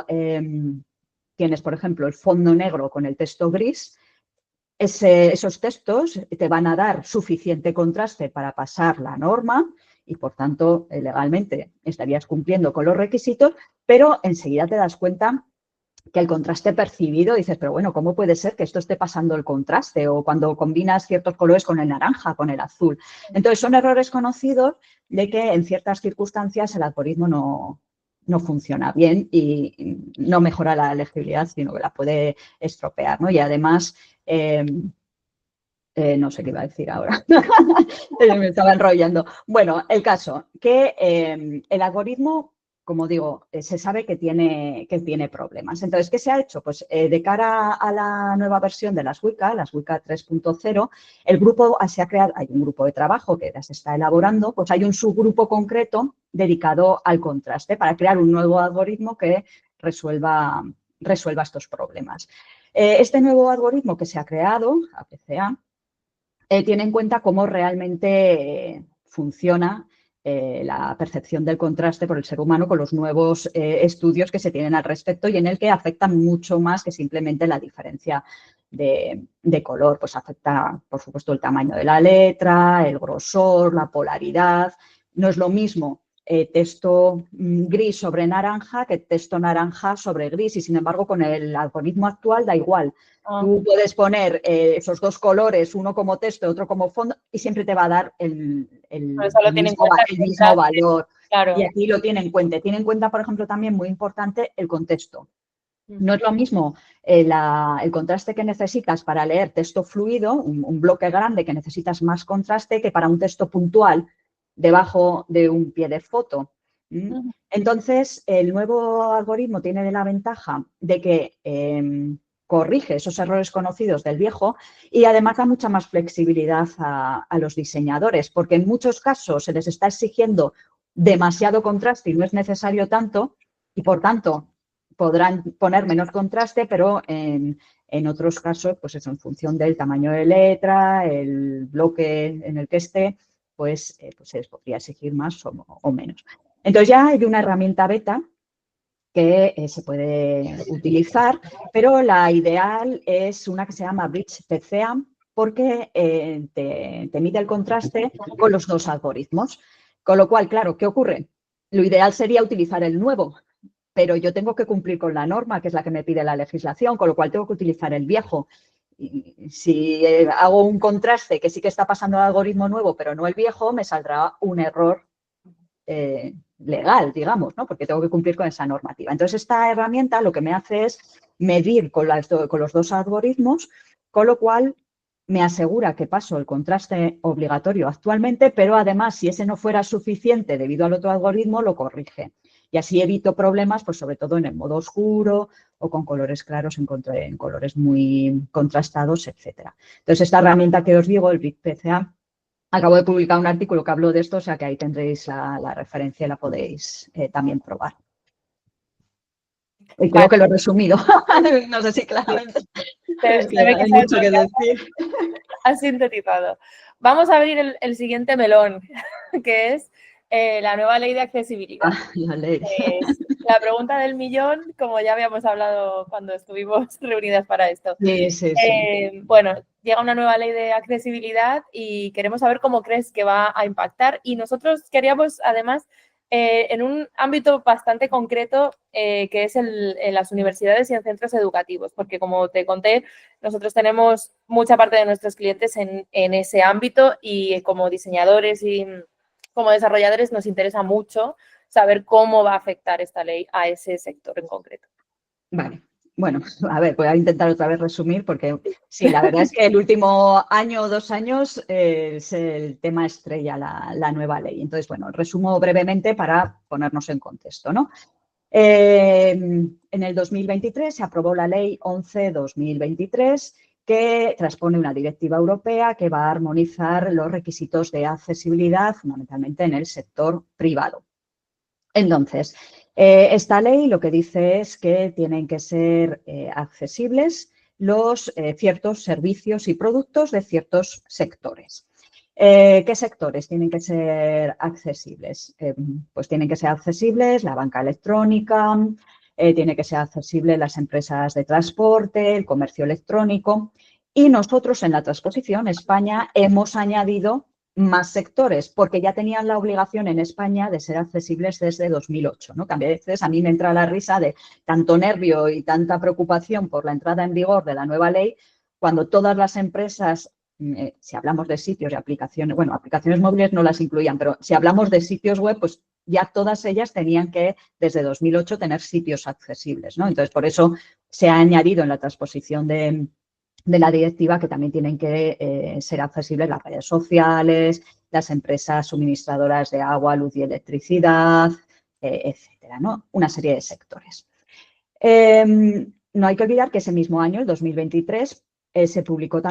tienes, por ejemplo, el fondo negro con el texto gris, esos textos te van a dar suficiente contraste para pasar la norma y, por tanto, legalmente estarías cumpliendo con los requisitos, pero enseguida te das cuenta que el contraste percibido, dices, pero bueno, ¿cómo puede ser que esto esté pasando el contraste? O cuando combinas ciertos colores con el naranja, con el azul. Entonces, son errores conocidos de que en ciertas circunstancias el algoritmo no funciona bien y no mejora la legibilidad, sino que la puede estropear, ¿no? Y además, no sé qué iba a decir ahora, me estaba enrollando. Bueno, el caso, que el algoritmo, como digo, se sabe que tiene problemas. Entonces, ¿qué se ha hecho? Pues de cara a la nueva versión de las WICA 3.0, el grupo se ha creado, hay un grupo de trabajo que ya se está elaborando, pues hay un subgrupo concreto dedicado al contraste para crear un nuevo algoritmo que resuelva estos problemas. Este nuevo algoritmo que se ha creado, APCA, tiene en cuenta cómo realmente funciona la percepción del contraste por el ser humano con los nuevos estudios que se tienen al respecto y en el que afecta mucho más que simplemente la diferencia de color. Pues afecta, por supuesto, el tamaño de la letra, el grosor, la polaridad. No es lo mismo texto gris sobre naranja que texto naranja sobre gris y, sin embargo, con el algoritmo actual da igual. Tú puedes poner esos dos colores, uno como texto y otro como fondo, y siempre te va a dar el mismo valor. Claro. Y aquí lo tiene en cuenta. Tiene en cuenta, por ejemplo, también muy importante el contexto. No es lo mismo el contraste que necesitas para leer texto fluido, un bloque grande que necesitas más contraste que para un texto puntual debajo de un pie de foto. Entonces, el nuevo algoritmo tiene la ventaja de que corrige esos errores conocidos del viejo y además da mucha más flexibilidad a los diseñadores, porque en muchos casos se les está exigiendo demasiado contraste y no es necesario tanto y, por tanto, podrán poner menos contraste, pero en otros casos, pues eso, en función del tamaño de letra, el bloque en el que esté, pues se les podría exigir más o menos. Entonces ya hay una herramienta beta que se puede utilizar, pero la ideal es una que se llama Bridge PCA porque te mide el contraste con los dos algoritmos. Con lo cual, claro, ¿qué ocurre? Lo ideal sería utilizar el nuevo, pero yo tengo que cumplir con la norma, que es la que me pide la legislación, con lo cual tengo que utilizar el viejo. Y si hago un contraste que sí que está pasando al algoritmo nuevo, pero no el viejo, me saldrá un error legal, digamos, ¿no? Porque tengo que cumplir con esa normativa. Entonces, esta herramienta lo que me hace es medir con los dos algoritmos, con lo cual me asegura que paso el contraste obligatorio actualmente, pero además, si ese no fuera suficiente debido al otro algoritmo, lo corrige. Y así evito problemas, pues sobre todo en el modo oscuro o con colores claros en colores muy contrastados, etcétera. Entonces, esta herramienta que os digo, el BitPCA, acabo de publicar un artículo que habló de esto, o sea que ahí tendréis la referencia y la podéis también probar. Y creo que lo he resumido. No sé si claramente. Es que hay mucho que decir. Has sintetizado. Vamos a abrir el siguiente melón, que es la nueva ley de accesibilidad. La ley. La pregunta del millón, como ya habíamos hablado cuando estuvimos reunidas para esto. Sí. Bueno, llega una nueva ley de accesibilidad y queremos saber cómo crees que va a impactar. Y nosotros queríamos, además, en un ámbito bastante concreto, que es en las universidades y en centros educativos, porque como te conté, nosotros tenemos mucha parte de nuestros clientes en ese ámbito y como diseñadores y como desarrolladores nos interesa mucho saber cómo va a afectar esta ley a ese sector en concreto. Vale. Bueno, a ver, voy a intentar otra vez resumir porque sí, la verdad es que el último año o 2 años es el tema estrella, la nueva ley. Entonces, bueno, resumo brevemente para ponernos en contexto, ¿no? En el 2023 se aprobó la ley 11/2023 que transpone una directiva europea que va a armonizar los requisitos de accesibilidad fundamentalmente en el sector privado. Entonces, esta ley lo que dice es que tienen que ser accesibles los ciertos servicios y productos de ciertos sectores. ¿Qué sectores tienen que ser accesibles? Pues tienen que ser accesibles la banca electrónica, tiene que ser accesible las empresas de transporte, el comercio electrónico. Y nosotros en la transposición, España, hemos añadido más sectores, porque ya tenían la obligación en España de ser accesibles desde 2008, ¿no? Que a veces a mí me entra la risa de tanto nervio y tanta preocupación por la entrada en vigor de la nueva ley, cuando todas las empresas, si hablamos de sitios y aplicaciones, bueno, aplicaciones móviles no las incluían, pero si hablamos de sitios web, pues ya todas ellas tenían que, desde 2008, tener sitios accesibles, ¿no? Entonces, por eso se ha añadido en la transposición de la directiva que también tienen que ser accesibles las redes sociales, las empresas suministradoras de agua, luz y electricidad, etcétera, ¿no? Una serie de sectores. No hay que olvidar que ese mismo año, el 2023, se aprobó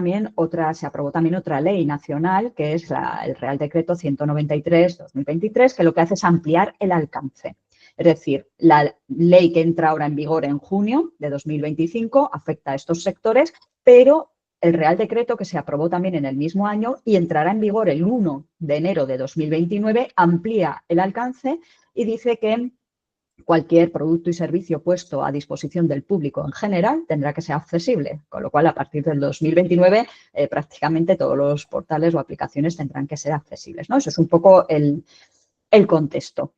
también otra ley nacional, que es el Real Decreto 193/2023, que lo que hace es ampliar el alcance. Es decir, la ley que entra ahora en vigor en junio de 2025 afecta a estos sectores, pero el Real Decreto que se aprobó también en el mismo año y entrará en vigor el 1 de enero de 2029 amplía el alcance y dice que cualquier producto y servicio puesto a disposición del público en general tendrá que ser accesible, con lo cual a partir del 2029 prácticamente todos los portales o aplicaciones tendrán que ser accesibles, ¿no? Eso es un poco el contexto.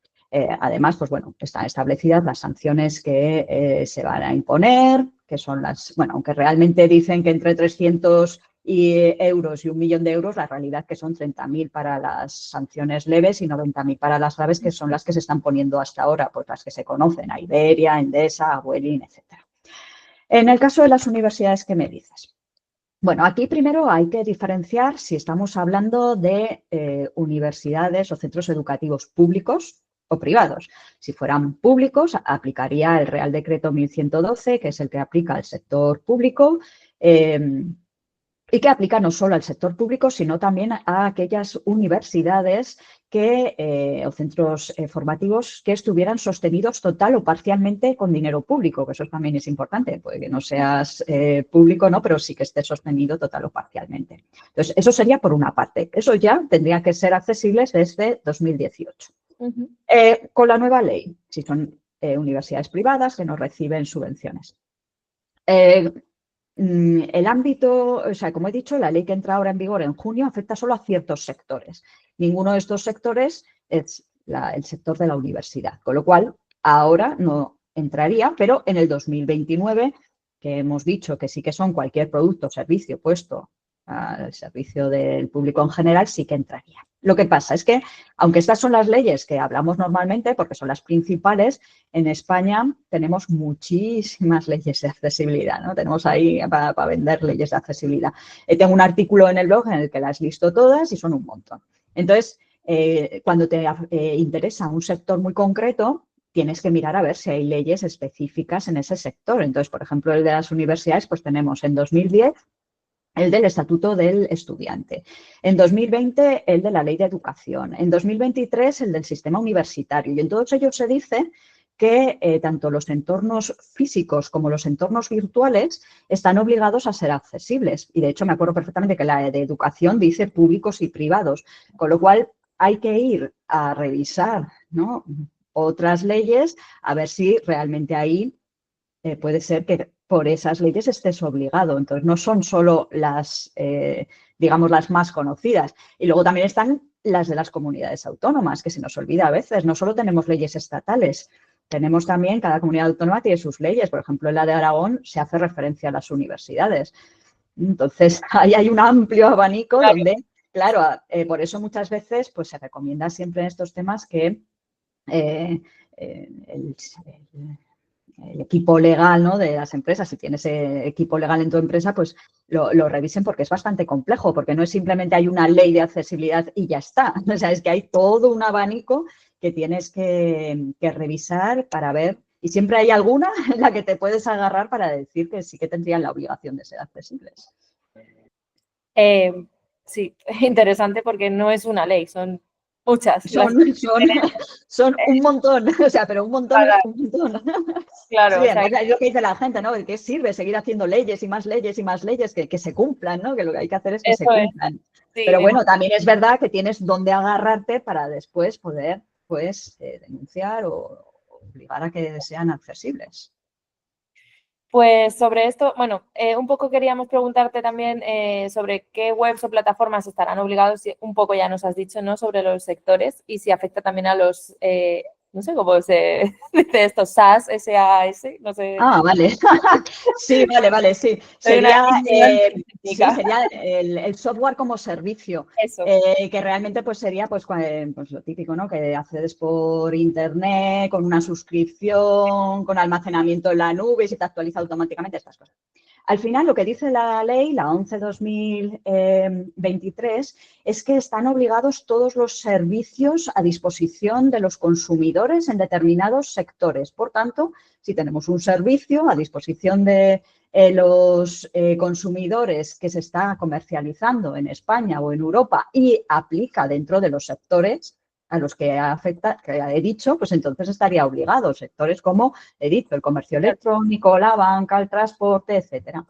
Además, pues bueno, están establecidas las sanciones que se van a imponer, que son bueno, aunque realmente dicen que entre 300 euros y 1 millón de euros, la realidad que son 30.000 para las sanciones leves y 90.000 para las graves, que son las que se están poniendo hasta ahora, pues las que se conocen, a Iberia, Endesa, Vueling, etcétera. En el caso de las universidades, ¿qué me dices? Bueno, aquí primero hay que diferenciar si estamos hablando de universidades o centros educativos públicos o privados. Si fueran públicos, aplicaría el Real Decreto 1112, que es el que aplica al sector público, y que aplica no solo al sector público, sino también a aquellas universidades o centros formativos que estuvieran sostenidos total o parcialmente con dinero público, que eso también es importante, puede que no seas público, ¿no? Pero sí que esté sostenido total o parcialmente. Entonces, eso sería por una parte. Eso ya tendría que ser accesibles desde 2018. Con la nueva ley, si son universidades privadas que no reciben subvenciones. El ámbito, o sea, como he dicho, la ley que entra ahora en vigor en junio afecta solo a ciertos sectores. Ninguno de estos sectores es el sector de la universidad, con lo cual ahora no entraría, pero en el 2029, que hemos dicho que sí que son cualquier producto o servicio puesto al servicio del público en general, sí que entraría. Lo que pasa es que, aunque estas son las leyes que hablamos normalmente, porque son las principales, en España tenemos muchísimas leyes de accesibilidad, ¿no? Tenemos ahí para vender leyes de accesibilidad. Tengo un artículo en el blog en el que las listo todas y son un montón. Entonces, cuando te interesa un sector muy concreto, tienes que mirar a ver si hay leyes específicas en ese sector. Entonces, por ejemplo, el de las universidades, pues tenemos en 2010 el del Estatuto del Estudiante. En 2020, el de la Ley de Educación. En 2023, el del Sistema Universitario. Y en todos ellos se dice que tanto los entornos físicos como los entornos virtuales están obligados a ser accesibles. Y, de hecho, me acuerdo perfectamente que la de Educación dice públicos y privados, con lo cual hay que ir a revisar, ¿no?, otras leyes a ver si realmente ahí puede ser que por esas leyes estés obligado. Entonces, no son solo las, digamos, las más conocidas. Y luego también están las de las comunidades autónomas, que se nos olvida a veces. No solo tenemos leyes estatales, tenemos también, cada comunidad autónoma tiene sus leyes. Por ejemplo, en la de Aragón se hace referencia a las universidades. Entonces, ahí hay un amplio abanico donde, claro, por eso muchas veces pues, se recomienda siempre en estos temas que el equipo legal, ¿no?, de las empresas, si tienes equipo legal en tu empresa, pues lo revisen porque es bastante complejo, porque no es simplemente hay una ley de accesibilidad y ya está. O sea, es que hay todo un abanico que tienes que revisar para ver, y siempre hay alguna en la que te puedes agarrar para decir que sí que tendrían la obligación de ser accesibles. Sí, interesante porque no es una ley, son muchas. Son un montón, o sea, pero un montón es un montón. Claro, Sí, o sea, es lo que dice la gente, ¿no? ¿De qué sirve seguir haciendo leyes y más leyes y más leyes que se cumplan, ¿no? Que lo que hay que hacer es que se cumplan. Sí, pero bueno, también es verdad que tienes dónde agarrarte para después poder, pues, denunciar o obligar a que sean accesibles. Pues sobre esto, bueno, un poco queríamos preguntarte también sobre qué webs o plataformas estarán obligados, un poco ya nos has dicho, ¿no?, sobre los sectores y si afecta también a los, no sé cómo se dice esto, SaaS, S-A-S, no sé. Ah, vale. Sí, vale, sí. Sería el software como servicio. Eso. Que realmente pues sería pues lo típico, ¿no? Que accedes por internet con una suscripción, con almacenamiento en la nube y se te actualiza automáticamente estas cosas. Al final, lo que dice la ley, la 11/2023, es que están obligados todos los servicios a disposición de los consumidores en determinados sectores. Por tanto, si tenemos un servicio a disposición de los consumidores que se está comercializando en España o en Europa y aplica dentro de los sectores a los que afecta, que he dicho, pues entonces estaría obligado. Sectores como he dicho, el comercio electrónico, la banca, el transporte, etcétera.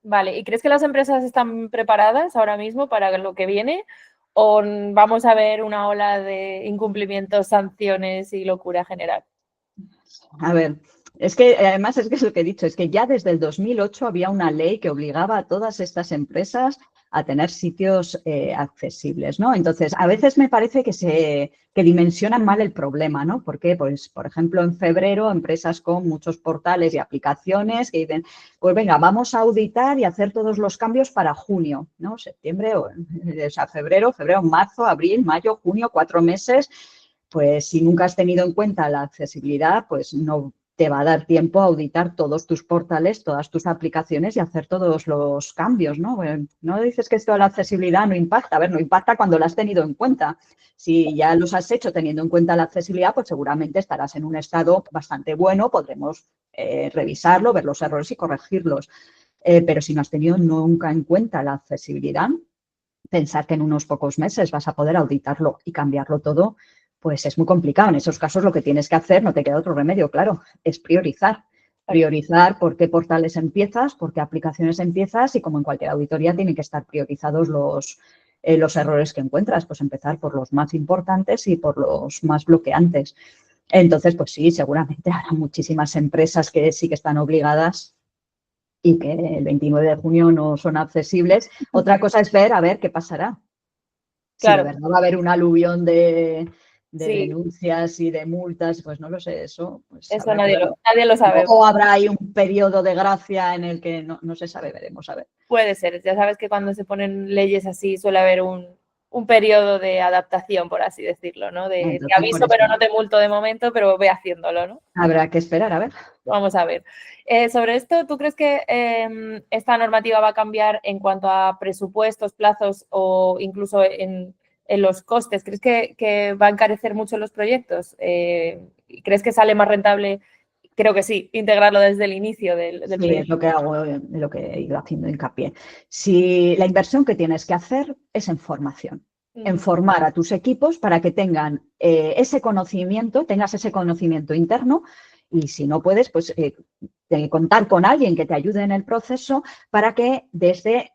Vale, ¿y crees que las empresas están preparadas ahora mismo para lo que viene? ¿O vamos a ver una ola de incumplimientos, sanciones y locura general? A ver, es que además es lo que he dicho, es que ya desde el 2008 había una ley que obligaba a todas estas empresas a tener sitios accesibles, ¿no? Entonces, a veces me parece que dimensionan mal el problema, ¿no? Porque, pues, por ejemplo, en febrero, empresas con muchos portales y aplicaciones que dicen, pues venga, vamos a auditar y hacer todos los cambios para junio, ¿no? Septiembre, o sea, febrero, marzo, abril, mayo, junio, 4 meses. Pues si nunca has tenido en cuenta la accesibilidad, pues no te va a dar tiempo a auditar todos tus portales, todas tus aplicaciones y hacer todos los cambios, ¿no? Bueno, no dices que esto de la accesibilidad no impacta. A ver, no impacta cuando lo has tenido en cuenta. Si ya los has hecho teniendo en cuenta la accesibilidad, pues seguramente estarás en un estado bastante bueno, podremos revisarlo, ver los errores y corregirlos. Pero si no has tenido nunca en cuenta la accesibilidad, pensar que en unos pocos meses vas a poder auditarlo y cambiarlo todo, pues es muy complicado. En esos casos lo que tienes que hacer, no te queda otro remedio, claro, es priorizar. Priorizar por qué portales empiezas, por qué aplicaciones empiezas y como en cualquier auditoría tienen que estar priorizados los errores que encuentras. Pues empezar por los más importantes y por los más bloqueantes. Entonces, pues sí, seguramente habrá muchísimas empresas que sí que están obligadas y que el 29 de junio no son accesibles. Otra cosa es ver a ver qué pasará. Si de verdad va a haber un aluvión de Sí. denuncias y de multas, pues no lo sé, eso. Pues Eso nadie lo sabe. O habrá ahí un periodo de gracia en el que no se sabe, veremos a ver. Puede ser, ya sabes que cuando se ponen leyes así suele haber un periodo de adaptación, por así decirlo, ¿no? Te aviso, pero no te multo de momento, pero ve haciéndolo, ¿no? Habrá que esperar, a ver. Vamos a ver. Sobre esto, ¿tú crees que esta normativa va a cambiar en cuanto a presupuestos, plazos o incluso en los costes? ¿Crees que va a encarecer mucho los proyectos? ¿Crees que sale más rentable? Creo que sí, integrarlo desde el inicio del proyecto. Sí, es lo que hago, lo que he ido haciendo hincapié. Si la inversión que tienes que hacer es en formación, en formar a tus equipos para que tengan ese conocimiento, tengas ese conocimiento interno y si no puedes, pues contar con alguien que te ayude en el proceso para que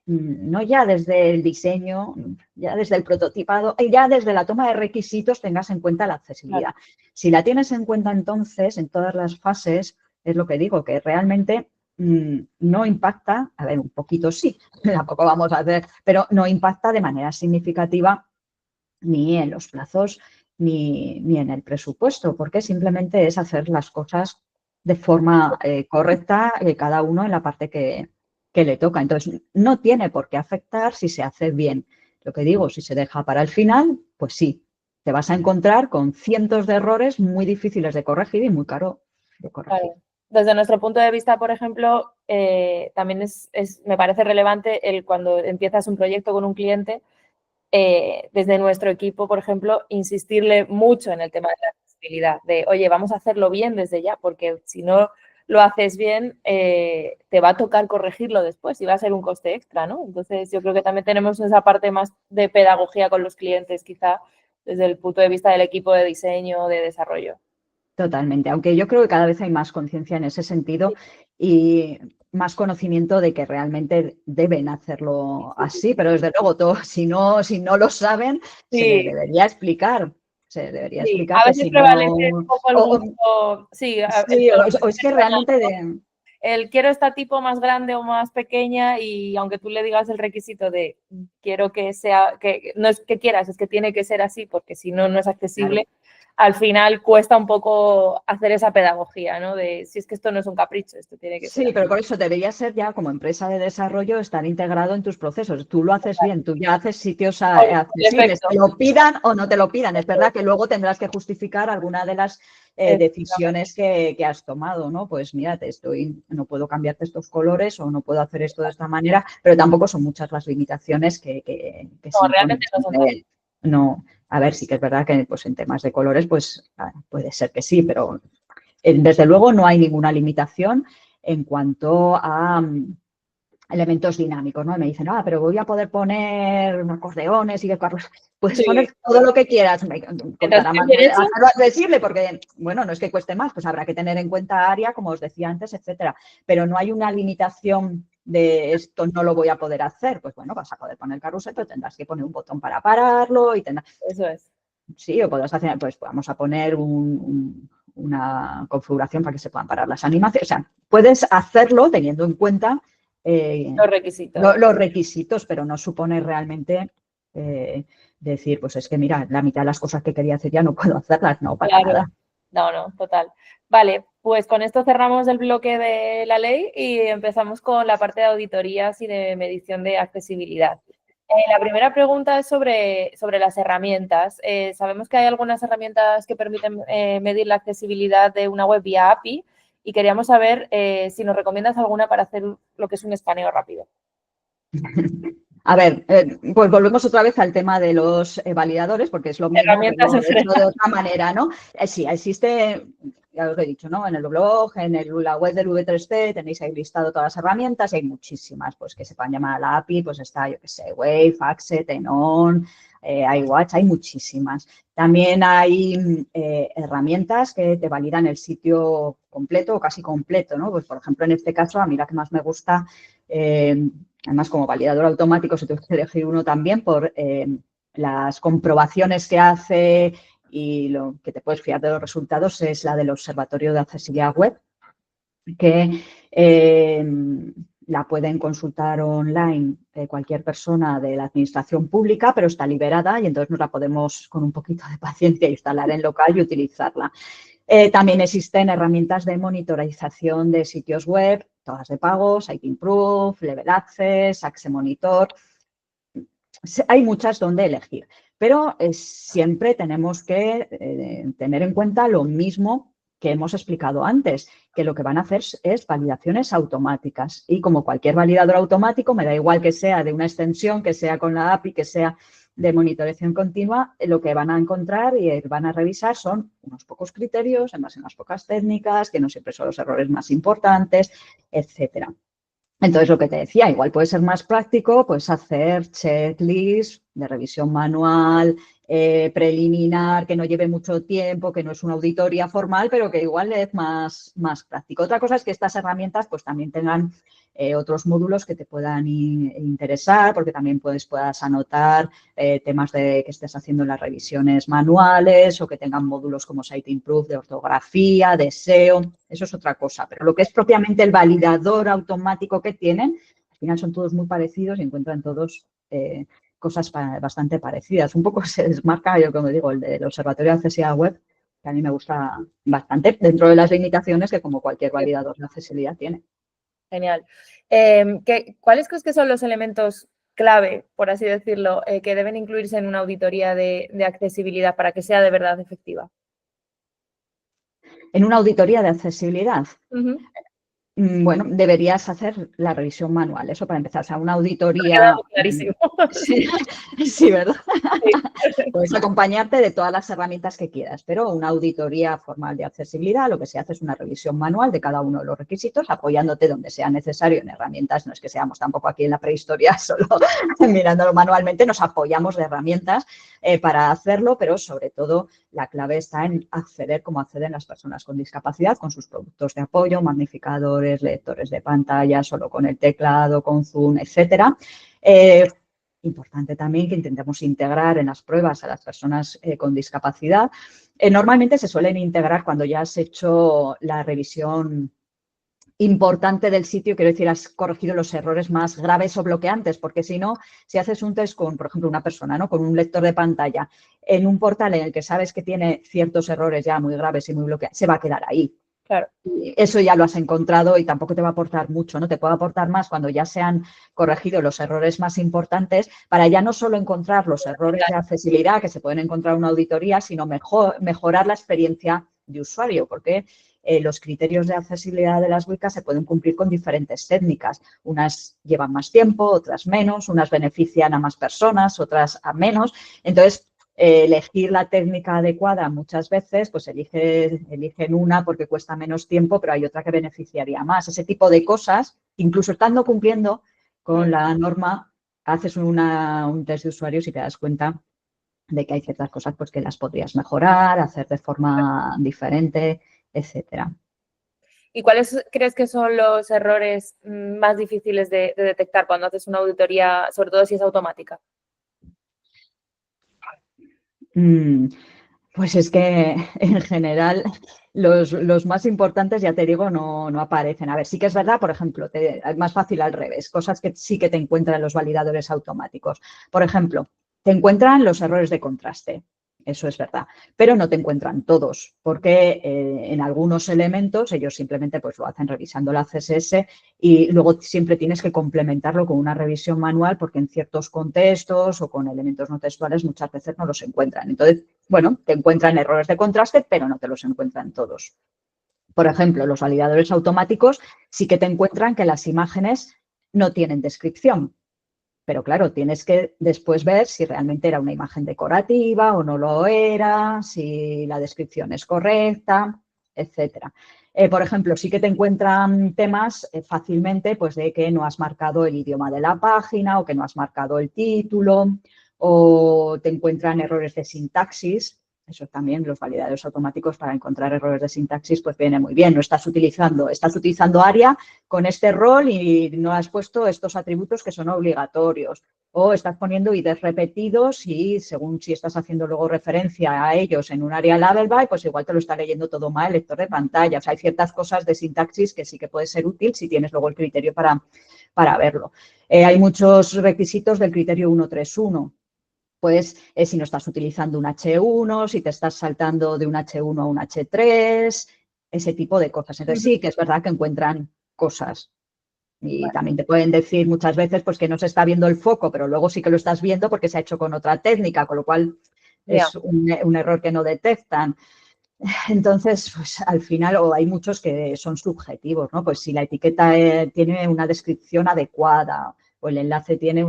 no ya desde el diseño, ya desde el prototipado, ya desde la toma de requisitos tengas en cuenta la accesibilidad. Claro. Si la tienes en cuenta entonces en todas las fases, es lo que digo, que realmente no impacta, a ver, un poquito sí, tampoco vamos a hacer, pero no impacta de manera significativa ni en los plazos ni en el presupuesto, porque simplemente es hacer las cosas de forma correcta, cada uno en la parte que le toca. Entonces, no tiene por qué afectar si se hace bien. Lo que digo, si se deja para el final, pues sí, te vas a encontrar con cientos de errores muy difíciles de corregir y muy caro de corregir. Claro. Desde nuestro punto de vista, por ejemplo, también me parece relevante cuando empiezas un proyecto con un cliente, desde nuestro equipo, por ejemplo, insistirle mucho en el tema de la accesibilidad, de, oye, vamos a hacerlo bien desde ya, porque si no lo haces bien, te va a tocar corregirlo después y va a ser un coste extra, ¿no? Entonces, yo creo que también tenemos esa parte más de pedagogía con los clientes, quizá, desde el punto de vista del equipo de diseño, de desarrollo. Totalmente, aunque yo creo que cada vez hay más conciencia en ese sentido y más conocimiento de que realmente deben hacerlo así, pero desde luego si no lo saben, se les debería explicar. Se debería explicar a que veces si prevalece no... un poco el gusto, o es que realmente... quiero esta tipo más grande o más pequeña y aunque tú le digas el requisito de quiero que sea, que no es que quieras, es que tiene que ser así porque si no, no es accesible, claro. Al final cuesta un poco hacer esa pedagogía, ¿no? De si es que esto no es un capricho, esto tiene que ser. Sí, pero por eso debería ser ya como empresa de desarrollo estar integrado en tus procesos. Tú lo haces bien, tú ya haces sitios accesibles, te lo pidan o no te lo pidan. Es verdad que luego tendrás que justificar alguna de las decisiones que has tomado, ¿no? Pues mira, no puedo cambiarte estos colores o no puedo hacer esto de esta manera, pero tampoco son muchas las limitaciones que no, realmente no son tantas. No, a ver, sí que es verdad que pues, en temas de colores, pues puede ser que sí, pero desde luego no hay ninguna limitación en cuanto a elementos dinámicos, ¿no? Me dicen, pero voy a poder poner acordeones y que puedes poner todo lo que quieras. Costará más hacerlo accesible porque, bueno, no es que cueste más, pues habrá que tener en cuenta área, como os decía antes, etcétera. Pero no hay una limitación de esto no lo voy a poder hacer. Pues bueno, vas a poder poner carrusel, pero tendrás que poner un botón para pararlo y tendrás... Eso es. Sí, o podrás hacer, pues vamos a poner una configuración para que se puedan parar las animaciones. O sea, puedes hacerlo teniendo en cuenta los requisitos, pero no supone realmente decir, pues es que mira, la mitad de las cosas que quería hacer ya no puedo hacerlas, no, para nada. No, total. Vale, pues con esto cerramos el bloque de la ley y empezamos con la parte de auditorías y de medición de accesibilidad. La primera pregunta es sobre las herramientas. Sabemos que hay algunas herramientas que permiten medir la accesibilidad de una web vía API y queríamos saber si nos recomiendas alguna para hacer lo que es un escaneo rápido. A ver, pues volvemos otra vez al tema de los validadores, porque es lo mismo, pero hecho de otra manera, ¿no? Sí, existe, ya os he dicho, ¿no? En el blog, en la web del V3C tenéis ahí listado todas las herramientas y hay muchísimas, pues que se puedan llamar a la API, pues está, yo qué sé, Wave, Access, Enon, iWatch, hay muchísimas. También hay herramientas que te validan el sitio completo o casi completo, ¿no? Pues, por ejemplo, en este caso, a mí la que más me gusta... además, como validador automático, se te puede elegir uno también por las comprobaciones que hace y lo que te puedes fiar de los resultados es la del Observatorio de Accesibilidad Web, que la pueden consultar online cualquier persona de la administración pública, pero está liberada y entonces nos la podemos, con un poquito de paciencia, instalar en local y utilizarla. También existen herramientas de monitorización de sitios web, todas de pago, Siteimprove, Level Access, Axe Monitor. Hay muchas donde elegir, pero siempre tenemos que tener en cuenta lo mismo que hemos explicado antes, que lo que van a hacer es validaciones automáticas. Y como cualquier validador automático, me da igual que sea de una extensión, que sea con la API, que sea de monitorización continua, lo que van a encontrar y van a revisar son unos pocos criterios, en base a unas pocas técnicas, que no siempre son los errores más importantes, etcétera. Entonces, lo que te decía, igual puede ser más práctico, pues hacer checklists de revisión manual, preliminar, que no lleve mucho tiempo, que no es una auditoría formal, pero que igual es más práctico. Otra cosa es que estas herramientas pues también tengan otros módulos que te puedan interesar, porque también puedas anotar temas de que estés haciendo las revisiones manuales o que tengan módulos como Siteimprove de ortografía, de SEO. Eso es otra cosa, pero lo que es propiamente el validador automático que tienen, al final son todos muy parecidos y encuentran todos cosas bastante parecidas. Un poco se desmarca, yo como digo, el del Observatorio de Accesibilidad Web, que a mí me gusta bastante, dentro de las limitaciones que como cualquier validador de accesibilidad tiene. Genial. ¿Cuáles crees que son los elementos clave, por así decirlo, que deben incluirse en una auditoría de accesibilidad para que sea de verdad efectiva? En una auditoría de accesibilidad, bueno, deberías hacer la revisión manual, eso para empezar. O sea, una auditoría… Clarísimo. Sí, ¿verdad? Sí. Puedes acompañarte de todas las herramientas que quieras, pero una auditoría formal de accesibilidad, lo que se hace es una revisión manual de cada uno de los requisitos, apoyándote donde sea necesario en herramientas. No es que seamos tampoco aquí en la prehistoria solo mirándolo manualmente, nos apoyamos de herramientas para hacerlo, pero sobre todo la clave está en acceder como acceden las personas con discapacidad, con sus productos de apoyo, magnificadores, lectores de pantalla, solo con el teclado, con Zoom, etcétera. Importante también que intentemos integrar en las pruebas a las personas con discapacidad. Normalmente se suelen integrar cuando ya has hecho la revisión importante del sitio, quiero decir, has corregido los errores más graves o bloqueantes, porque si no, si haces un test con, por ejemplo, una persona, ¿no?, con un lector de pantalla en un portal en el que sabes que tiene ciertos errores ya muy graves y muy bloqueados, se va a quedar ahí. Claro. Eso ya lo has encontrado y tampoco te va a aportar mucho, ¿no? Te puede aportar más cuando ya se han corregido los errores más importantes para ya no solo encontrar los errores de accesibilidad que se pueden encontrar en una auditoría, sino mejorar la experiencia de usuario, porque los criterios de accesibilidad de las WCAG se pueden cumplir con diferentes técnicas. Unas llevan más tiempo, otras menos, unas benefician a más personas, otras a menos. Entonces, elegir la técnica adecuada muchas veces, pues eligen una porque cuesta menos tiempo, pero hay otra que beneficiaría más. Ese tipo de cosas, incluso estando cumpliendo con la norma, haces un test de usuarios y te das cuenta de que hay ciertas cosas pues, que las podrías mejorar, hacer de forma diferente, etcétera. ¿Y cuáles crees que son los errores más difíciles de detectar cuando haces una auditoría, sobre todo si es automática? Pues es que en general los más importantes, ya te digo, no aparecen. A ver, sí que es verdad, por ejemplo, es más fácil al revés, cosas que sí que te encuentran los validadores automáticos. Por ejemplo, te encuentran los errores de contraste. Eso es verdad, pero no te encuentran todos, porque en algunos elementos ellos simplemente pues lo hacen revisando la CSS y luego siempre tienes que complementarlo con una revisión manual porque en ciertos contextos o con elementos no textuales muchas veces no los encuentran. Entonces, bueno, te encuentran errores de contraste, pero no te los encuentran todos. Por ejemplo, los validadores automáticos sí que te encuentran que las imágenes no tienen descripción. Pero claro, tienes que después ver si realmente era una imagen decorativa o no lo era, si la descripción es correcta, etcétera. Por ejemplo, sí que te encuentran temas fácilmente pues, de que no has marcado el idioma de la página o que no has marcado el título o te encuentran errores de sintaxis. Eso también, los validadores automáticos para encontrar errores de sintaxis, pues viene muy bien. No estás utilizando ARIA con este rol y no has puesto estos atributos que son obligatorios. O estás poniendo IDs repetidos y según si estás haciendo luego referencia a ellos en un área label by, pues igual te lo está leyendo todo mal el lector de pantalla. O sea, hay ciertas cosas de sintaxis que sí que puede ser útil si tienes luego el criterio para verlo. Hay muchos requisitos del criterio 131. Pues si no estás utilizando un H1, si te estás saltando de un H1 a un H3, ese tipo de cosas. Entonces sí que es verdad que encuentran cosas. Y también te pueden decir muchas veces pues que no se está viendo el foco, pero luego sí que lo estás viendo porque se ha hecho con otra técnica, con lo cual es un error que no detectan. Entonces, pues al final, o hay muchos que son subjetivos, ¿no? Pues si la etiqueta tiene una descripción adecuada o el enlace tiene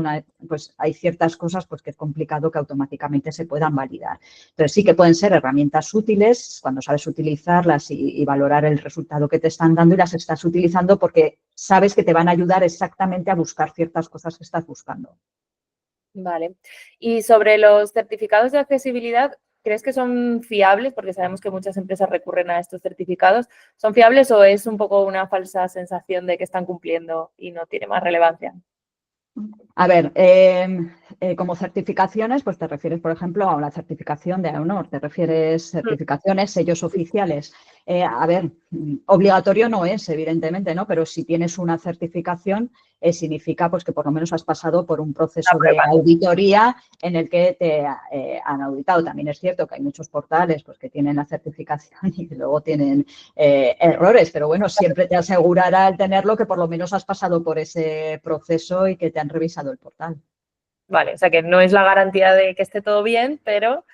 pues hay ciertas cosas pues que es complicado que automáticamente se puedan validar. Entonces sí que pueden ser herramientas útiles cuando sabes utilizarlas y valorar el resultado que te están dando y las estás utilizando porque sabes que te van a ayudar exactamente a buscar ciertas cosas que estás buscando. Vale. Y sobre los certificados de accesibilidad, ¿crees que son fiables? Porque sabemos que muchas empresas recurren a estos certificados. ¿Son fiables o es un poco una falsa sensación de que están cumpliendo y no tiene más relevancia? A ver, como certificaciones, pues te refieres, por ejemplo, a una certificación de AENOR, te refieres certificaciones, sellos oficiales. A ver, obligatorio no es, evidentemente, ¿no? Pero si tienes una certificación, significa pues que por lo menos has pasado por un proceso de auditoría en el que te han auditado. También es cierto que hay muchos portales pues, que tienen la certificación y que luego tienen errores, pero bueno, siempre te asegurará al tenerlo que por lo menos has pasado por ese proceso y que te han revisado el portal. Vale, o sea que no es la garantía de que esté todo bien, pero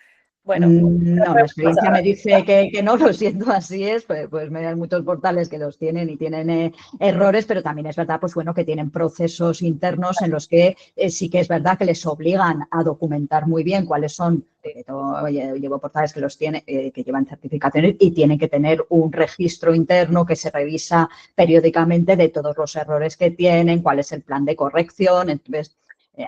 bueno. No, la experiencia me dice que no, lo siento, así es, pues hay muchos portales que los tienen y tienen errores, pero también es verdad, pues bueno, que tienen procesos internos en los que sí que es verdad que les obligan a documentar muy bien cuáles son, llevo portales que los tienen, que llevan certificaciones y tienen que tener un registro interno que se revisa periódicamente de todos los errores que tienen, cuál es el plan de corrección, entonces,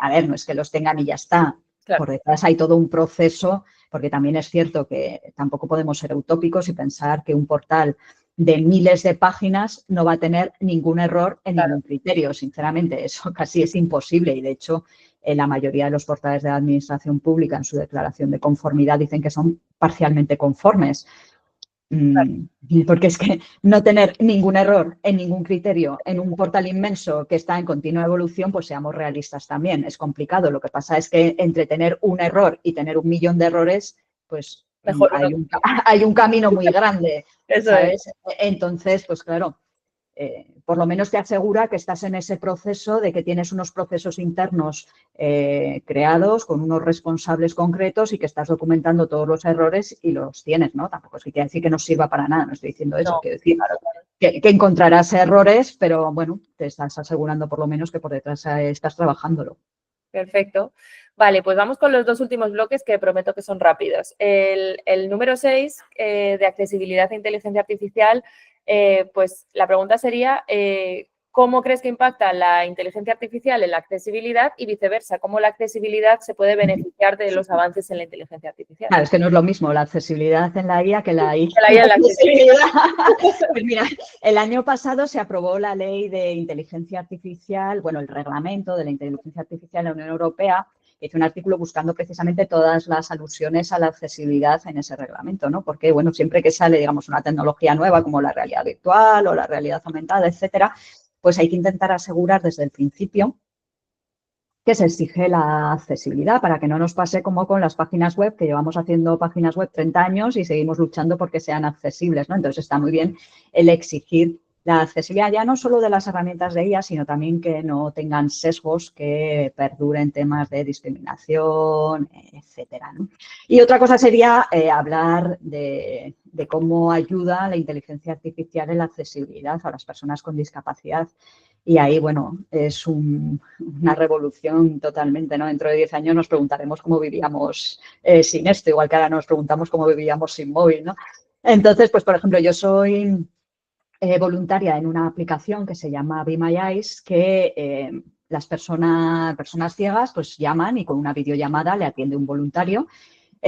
a ver, no es que los tengan y ya está, Claro. por detrás hay todo un proceso porque también es cierto que tampoco podemos ser utópicos y pensar que un portal de miles de páginas no va a tener ningún error en ningún criterio. Sinceramente, eso casi es imposible y, de hecho, la mayoría de los portales de la administración pública en su declaración de conformidad dicen que son parcialmente conformes. Porque es que no tener ningún error en ningún criterio en un portal inmenso que está en continua evolución, pues seamos realistas también. Es complicado. Lo que pasa es que entre tener un error y tener 1.000.000 de errores, pues Mejor hay un camino muy grande, Eso ¿sabes? Entonces, pues claro, por lo menos te asegura que estás en ese proceso de que tienes unos procesos internos creados con unos responsables concretos y que estás documentando todos los errores y los tienes, ¿no? Tampoco es que quiere decir que no sirva para nada, no estoy diciendo eso, no, quiero decir claro. que encontrarás errores, pero bueno, te estás asegurando por lo menos que por detrás estás trabajándolo. Perfecto. Vale, pues vamos con los dos últimos bloques que prometo que son rápidos. El número 6 de accesibilidad e inteligencia artificial, pues la pregunta sería, ¿cómo crees que impacta la inteligencia artificial en la accesibilidad y viceversa? ¿Cómo la accesibilidad se puede beneficiar de los avances en la inteligencia artificial? Claro, es que no es lo mismo la accesibilidad en la IA que la IA En la accesibilidad. Pues mira, el año pasado se aprobó la ley de inteligencia artificial, bueno, el reglamento de la inteligencia artificial en la Unión Europea. Hice un artículo buscando precisamente todas las alusiones a la accesibilidad en ese reglamento, ¿no? Porque, bueno, siempre que sale, digamos, una tecnología nueva como la realidad virtual o la realidad aumentada, etcétera, pues hay que intentar asegurar desde el principio que se exige la accesibilidad para que no nos pase como con las páginas web, que llevamos haciendo páginas web 30 años y seguimos luchando porque sean accesibles, ¿no? Entonces, está muy bien el exigir la accesibilidad ya no solo de las herramientas de IA, sino también que no tengan sesgos que perduren temas de discriminación, etcétera, ¿no? Y otra cosa sería hablar de cómo ayuda la inteligencia artificial en la accesibilidad a las personas con discapacidad. Y ahí, bueno, es una revolución totalmente, ¿no? Dentro de 10 años nos preguntaremos cómo vivíamos sin esto, igual que ahora nos preguntamos cómo vivíamos sin móvil, ¿no? Entonces, pues, por ejemplo, yo soy voluntaria en una aplicación que se llama Be My Eyes, que las personas ciegas pues llaman y con una videollamada le atiende un voluntario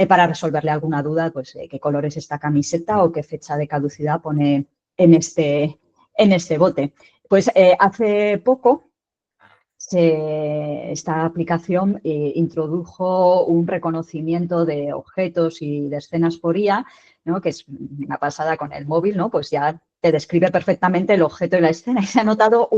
para resolverle alguna duda, pues qué color es esta camiseta o qué fecha de caducidad pone en este bote. Pues hace poco esta aplicación introdujo un reconocimiento de objetos y de escenas por IA, ¿no? Que es una pasada con el móvil, ¿no? Pues ya te describe perfectamente el objeto y la escena. Y se ha notado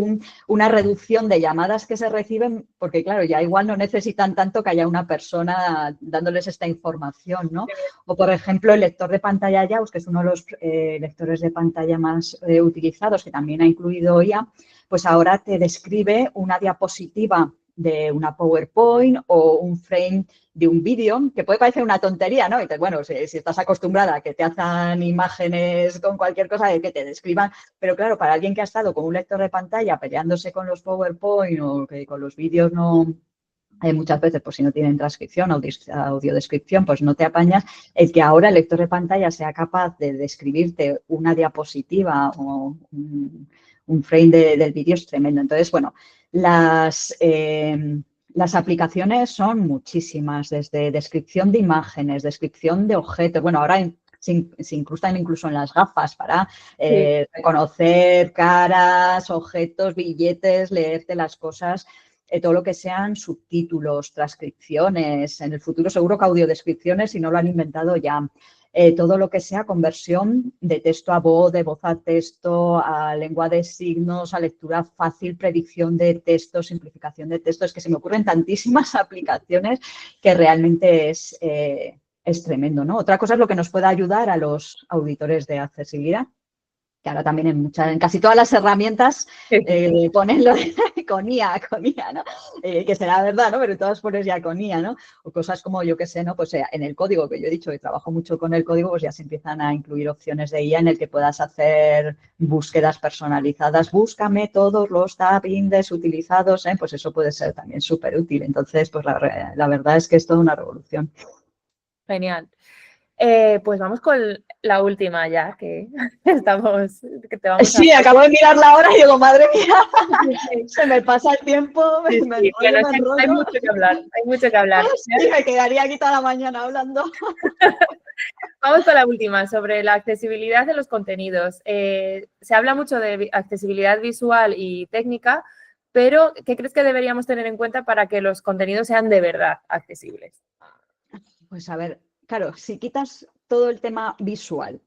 una reducción de llamadas que se reciben porque, claro, ya igual no necesitan tanto que haya una persona dándoles esta información, ¿no? O, por ejemplo, el lector de pantalla JAWS, que es uno de los lectores de pantalla más utilizados, que también ha incluido IA, pues ahora te describe una diapositiva de una PowerPoint o un frame de un vídeo, que puede parecer una tontería, ¿no? Y te, bueno, si estás acostumbrada a que te hacen imágenes con cualquier cosa de que te describan, pero claro, para alguien que ha estado con un lector de pantalla peleándose con los PowerPoint o que con los vídeos no, muchas veces, pues si no tienen transcripción o audiodescripción, pues no te apañas. El que ahora el lector de pantalla sea capaz de describirte una diapositiva o un frame del vídeo es tremendo. Entonces, bueno, las aplicaciones son muchísimas, desde descripción de imágenes, descripción de objetos. Bueno, ahora se incrustan incluso en las gafas para reconocer caras, objetos, billetes, leerte las cosas. Todo lo que sean subtítulos, transcripciones, en el futuro seguro que audiodescripciones, si no lo han inventado ya. Todo lo que sea conversión de texto a voz, de voz a texto, a lengua de signos, a lectura fácil, predicción de texto, simplificación de texto. Es que se me ocurren tantísimas aplicaciones que realmente es tremendo, ¿no? Otra cosa es lo que nos puede ayudar a los auditores de accesibilidad, que ahora también en casi todas las herramientas ponen lo de, con IA, ¿no? Que será verdad, ¿no? Pero todas pones ya con IA, ¿no? O cosas como, yo qué sé, ¿no? Pues en el código, que yo he dicho que trabajo mucho con el código, pues ya se empiezan a incluir opciones de IA en el que puedas hacer búsquedas personalizadas. Búscame todos los tab index utilizados, ¿eh? Pues eso puede ser también súper útil. Entonces, pues la verdad es que es toda una revolución. Genial. Pues vamos con la última ya, que estamos... Que te vamos sí, acabo de mirar la hora y digo, madre mía, se me pasa el tiempo, sí, sí. me enrollo. Hay mucho que hablar, hay mucho que hablar. Sí, me quedaría aquí toda la mañana hablando. Vamos con la última, sobre la accesibilidad de los contenidos. Se habla mucho de accesibilidad visual y técnica, pero ¿qué crees que deberíamos tener en cuenta para que los contenidos sean de verdad accesibles? Pues a ver, claro, si quitas todo el tema visual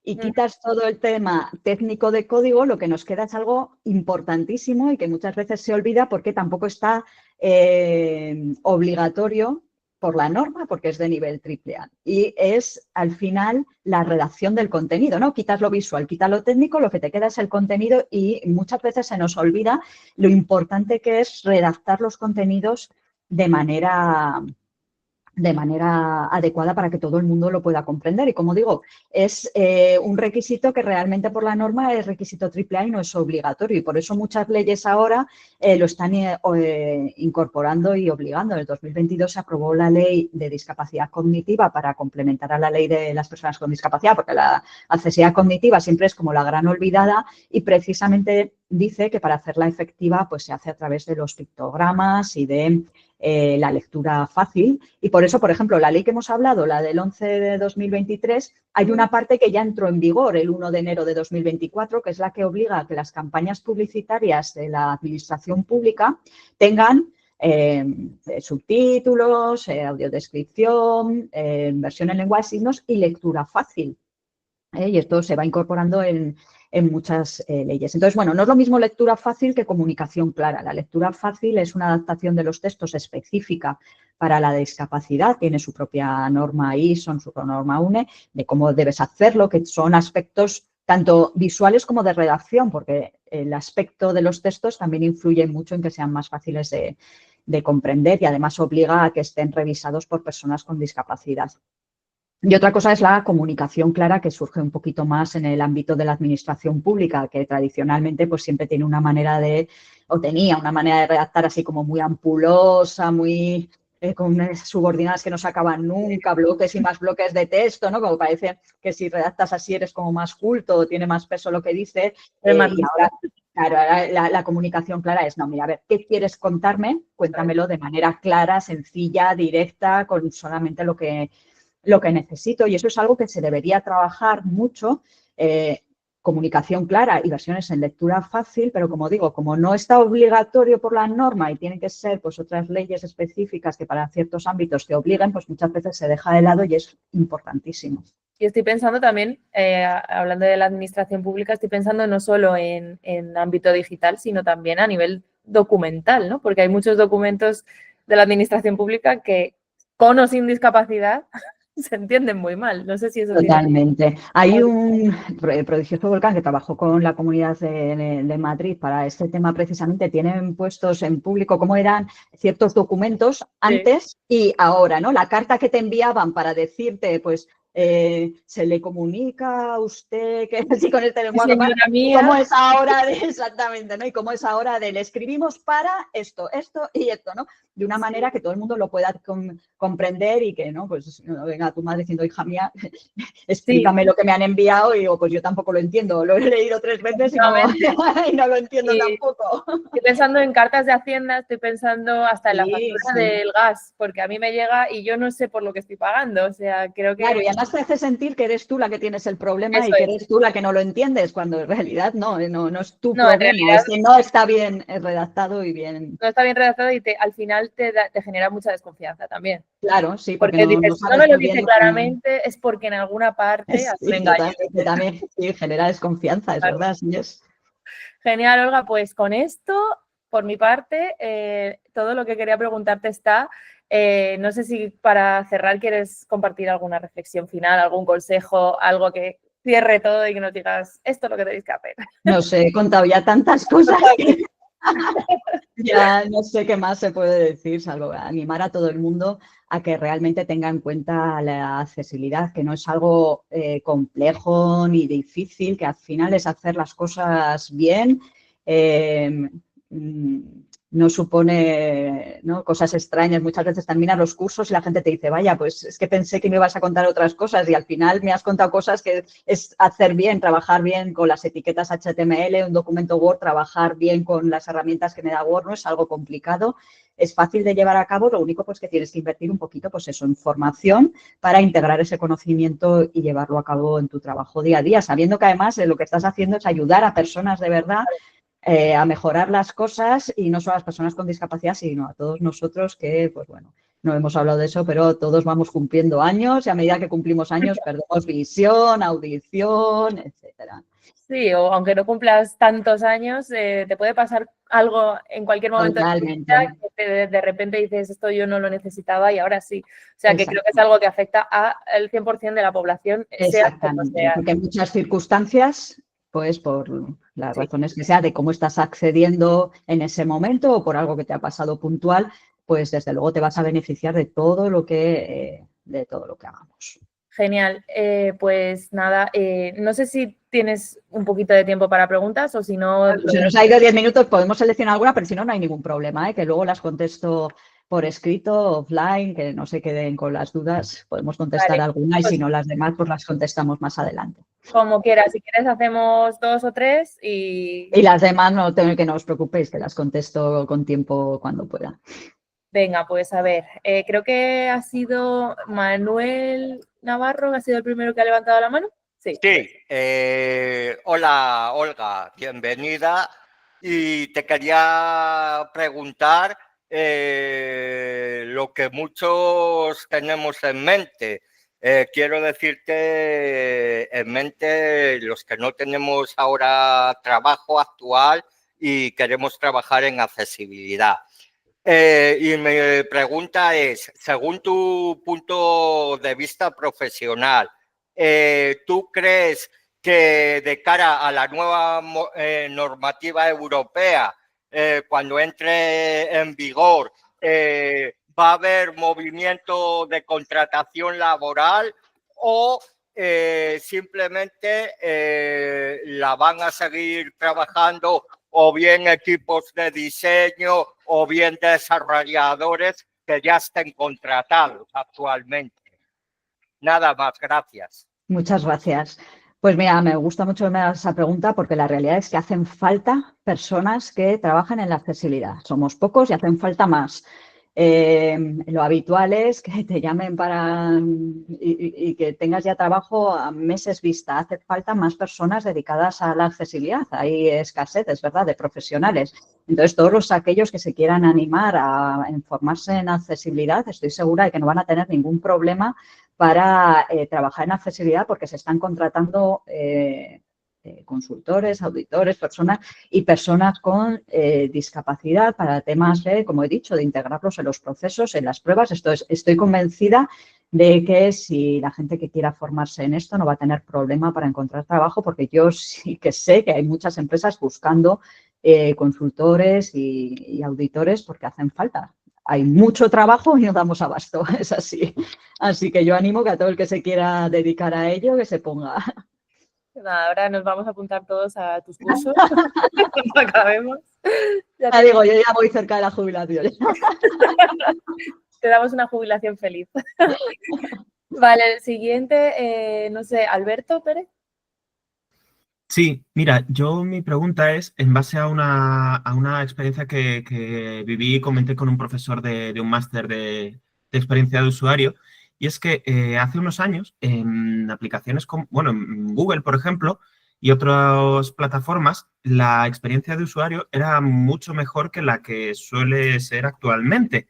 y quitas todo el tema técnico de código, lo que nos queda es algo importantísimo y que muchas veces se olvida porque tampoco está obligatorio por la norma, porque es de nivel AAA. Y es, al final, la redacción del contenido, ¿no? Quitas lo visual, quitas lo técnico, lo que te queda es el contenido y muchas veces se nos olvida lo importante que es redactar los contenidos de manera adecuada para que todo el mundo lo pueda comprender. Y como digo, es un requisito que realmente por la norma es requisito AAA y no es obligatorio. Y por eso muchas leyes ahora lo están incorporando y obligando. En el 2022 se aprobó la ley de discapacidad cognitiva para complementar a la ley de las personas con discapacidad, porque la accesibilidad cognitiva siempre es como la gran olvidada y precisamente dice que para hacerla efectiva pues se hace a través de los pictogramas y de la lectura fácil. Y por eso, por ejemplo, la ley que hemos hablado, la del 11 de 2023, hay una parte que ya entró en vigor el 1 de enero de 2024, que es la que obliga a que las campañas publicitarias de la administración pública tengan subtítulos, audiodescripción, versión en lengua de signos y lectura fácil. Y esto se va incorporando en muchas leyes. Entonces, bueno, no es lo mismo lectura fácil que comunicación clara. La lectura fácil es una adaptación de los textos específica para la discapacidad, tiene su propia norma ISO, su norma UNE, de cómo debes hacerlo, que son aspectos tanto visuales como de redacción, porque el aspecto de los textos también influye mucho en que sean más fáciles de comprender y además obliga a que estén revisados por personas con discapacidad. Y otra cosa es la comunicación clara, que surge un poquito más en el ámbito de la administración pública, que tradicionalmente pues siempre tiene una manera o tenía una manera de redactar así como muy ampulosa, muy con subordinadas que no se acaban nunca, bloques y más bloques de texto, ¿no? Como parece que si redactas así eres como más culto, tiene más peso lo que dices. Y ahora, claro, la comunicación clara es, no, mira, a ver, ¿qué quieres contarme? Cuéntamelo de manera clara, sencilla, directa, con solamente lo que necesito, y eso es algo que se debería trabajar mucho, comunicación clara y versiones en lectura fácil, pero como digo, como no está obligatorio por la norma y tienen que ser pues otras leyes específicas que para ciertos ámbitos te obliguen, pues muchas veces se deja de lado y es importantísimo. Y estoy pensando también, hablando de la administración pública, estoy pensando no solo en ámbito digital, sino también a nivel documental, ¿no? Porque hay muchos documentos de la administración pública que, con o sin discapacidad, se entienden muy mal. No sé si eso tiene... Totalmente. Hay un prodigioso volcán que trabajó con la Comunidad de Madrid para este tema precisamente. Tienen puestos en público cómo eran ciertos documentos antes y ahora, ¿no? La carta que te enviaban para decirte, pues, se le comunica a usted que sí con este lenguaje, y cómo es ahora exactamente, ¿no? Y cómo es ahora le escribimos para esto, esto y esto, ¿no? De una manera que todo el mundo lo pueda comprender y que, ¿no? Pues no venga tu madre diciendo, hija mía, explícame lo que me han enviado y digo, pues yo tampoco lo entiendo, lo he leído 3 veces y no lo entiendo tampoco. Estoy pensando en cartas de Hacienda, estoy pensando hasta en la factura del gas, porque a mí me llega y yo no sé por lo que estoy pagando, o sea, creo que... Claro, y además te hace sentir que eres tú la que tienes el problema y que eres tú la que no lo entiendes, cuando en realidad no es tu problema, es que no está bien redactado y bien... No está bien redactado y al final te genera mucha desconfianza también. Claro, sí, porque dices, no me lo dice claramente, es porque en alguna parte me engaña. También sí, genera desconfianza, es verdad, sí es. Genial, Olga, pues con esto, por mi parte, todo lo que quería preguntarte está. No sé si para cerrar quieres compartir alguna reflexión final, algún consejo, algo que cierre todo y que nos digas, esto es lo que tenéis que hacer. No sé, he contado ya tantas cosas que ya no sé qué más se puede decir, salvo animar a todo el mundo a que realmente tenga en cuenta la accesibilidad, que no es algo complejo ni difícil, que al final es hacer las cosas bien, no supone, ¿no?, cosas extrañas. Muchas veces terminas los cursos y la gente te dice, vaya, pues es que pensé que me ibas a contar otras cosas y al final me has contado cosas que es hacer bien, trabajar bien con las etiquetas HTML, un documento Word, trabajar bien con las herramientas que me da Word, no es algo complicado. Es fácil de llevar a cabo, lo único pues que tienes que invertir un poquito pues eso, en formación para integrar ese conocimiento y llevarlo a cabo en tu trabajo día a día, sabiendo que además lo que estás haciendo es ayudar a personas de verdad a mejorar las cosas y no solo a las personas con discapacidad, sino a todos nosotros que, pues bueno, no hemos hablado de eso, pero todos vamos cumpliendo años y a medida que cumplimos años perdemos visión, audición, etcétera. Sí, o aunque no cumplas tantos años, te puede pasar algo en cualquier momento de tu vida que de repente dices, esto yo no lo necesitaba y ahora sí. O sea, que creo que es algo que afecta al 100% de la población, sea como sea. Porque en muchas circunstancias, pues por las razones que sea de cómo estás accediendo en ese momento o por algo que te ha pasado puntual, pues desde luego te vas a beneficiar de todo lo que hagamos. Genial. Pues nada, no sé si tienes un poquito de tiempo para preguntas o si no... Se nos ha ido 10 minutos, podemos seleccionar alguna, pero si no, no hay ningún problema, que luego las contesto por escrito, offline, que no se queden con las dudas. Podemos contestar alguna y si no las demás, pues las contestamos más adelante. Como quieras. Si quieres hacemos 2 o 3 y... Y las demás no tengo que no os preocupéis, que las contesto con tiempo cuando pueda. Venga, pues a ver. Creo que ha sido Manuel Navarro, que ha sido el primero que ha levantado la mano. Sí. Hola, Olga, bienvenida. Y te quería preguntar lo que muchos tenemos en mente. Quiero decirte en mente los que no tenemos ahora trabajo actual y queremos trabajar en accesibilidad. Y mi pregunta es, según tu punto de vista profesional, ¿tú crees que de cara a la nueva normativa europea, cuando entre en vigor, va a haber movimiento de contratación laboral o simplemente la van a seguir trabajando o bien equipos de diseño o bien desarrolladores que ya estén contratados actualmente? Nada más, gracias. Muchas gracias. Pues mira, me gusta mucho esa pregunta porque la realidad es que hacen falta personas que trabajan en la accesibilidad. Somos pocos y hacen falta más. Lo habitual es que te llamen y que tengas ya trabajo a meses vista. Hace falta más personas dedicadas a la accesibilidad. Hay escasez, es verdad, de profesionales. Entonces, todos aquellos que se quieran animar a formarse en accesibilidad, estoy segura de que no van a tener ningún problema para trabajar en accesibilidad porque se están contratando consultores, auditores, personas con discapacidad para temas de, como he dicho, de integrarlos en los procesos, en las pruebas. Estoy convencida de que si la gente que quiera formarse en esto no va a tener problema para encontrar trabajo, porque yo sí que sé que hay muchas empresas buscando consultores y auditores porque hacen falta. Hay mucho trabajo y no damos abasto, es así. Así que yo animo que a todo el que se quiera dedicar a ello, que se ponga. Nada, ahora nos vamos a apuntar todos a tus cursos cuando acabemos. Ya digo, yo ya voy cerca de la jubilación. Te damos una jubilación feliz. Vale, el siguiente, no sé, Alberto Pérez. Sí, mira, mi pregunta es en base a una experiencia que viví y comenté con un profesor de un máster de experiencia de usuario, y es que hace unos años en aplicaciones como, bueno, en Google, por ejemplo, y otras plataformas, la experiencia de usuario era mucho mejor que la que suele ser actualmente,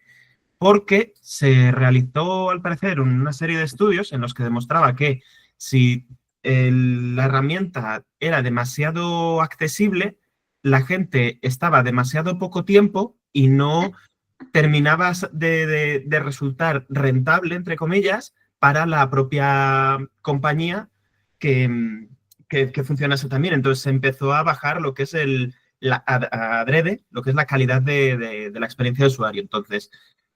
porque se realizó, al parecer, una serie de estudios en los que demostraba que si la herramienta era demasiado accesible, la gente estaba demasiado poco tiempo y no terminaba de resultar rentable, entre comillas, para la propia compañía que funcionase también. Entonces se empezó a bajar lo que es adrede, lo que es la calidad de la experiencia de usuario. Entonces,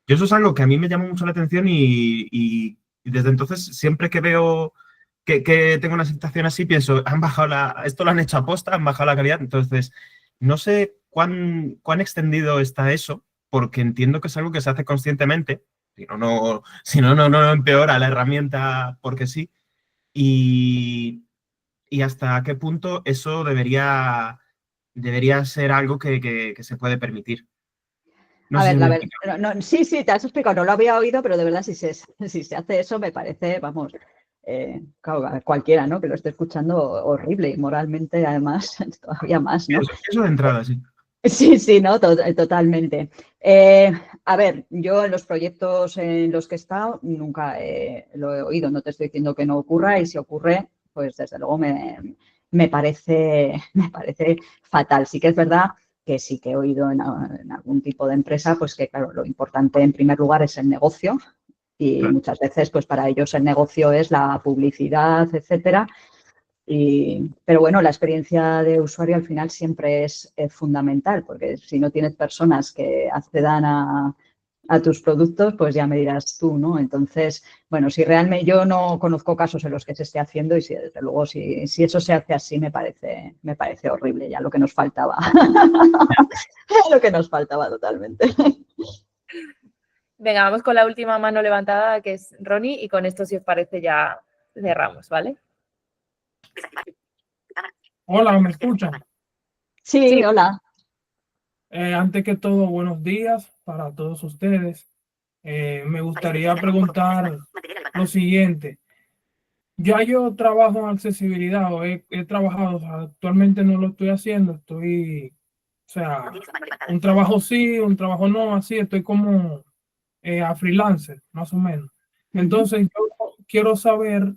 yo eso es algo que a mí me llama mucho la atención y desde entonces siempre que veo que tengo una situación así, pienso, esto lo han hecho aposta, han bajado la calidad. Entonces, no sé cuán extendido está eso, porque entiendo que es algo que se hace conscientemente, si no, no empeora la herramienta porque sí, y hasta qué punto eso debería ser algo que se puede permitir. No A sé ver, si la me verdad, explico. sí, te has explicado, no lo había oído, pero de verdad si se hace eso me parece, vamos, claro, a cualquiera, ¿no? Que lo esté escuchando horrible y moralmente además todavía más, ¿no? Eso de entrada, sí. Sí, no, totalmente. A ver, yo en los proyectos en los que he estado nunca lo he oído, no te estoy diciendo que no ocurra y si ocurre, pues desde luego me parece fatal. Sí que es verdad que sí que he oído en algún tipo de empresa, pues que claro, lo importante en primer lugar es el negocio y Claro. muchas veces pues para ellos el negocio es la publicidad, etcétera. Pero bueno, la experiencia de usuario al final siempre es fundamental, porque si no tienes personas que accedan a tus productos, pues ya me dirás tú, ¿no? Entonces, bueno, si realmente yo no conozco casos en los que se esté haciendo y si desde luego si eso se hace así me parece horrible, ya lo que nos faltaba. Lo que nos faltaba totalmente. Venga, vamos con la última mano levantada, que es Ronnie, y con esto, si os parece, ya cerramos, ¿vale? Hola, ¿me escuchan? Sí, hola. Antes que todo, buenos días para todos ustedes. Me gustaría preguntar lo siguiente. Ya yo trabajo en accesibilidad o he trabajado, o sea, actualmente no lo estoy haciendo, o sea, un trabajo sí, un trabajo no, así, estoy como a freelancer, más o menos. Entonces, yo quiero saber,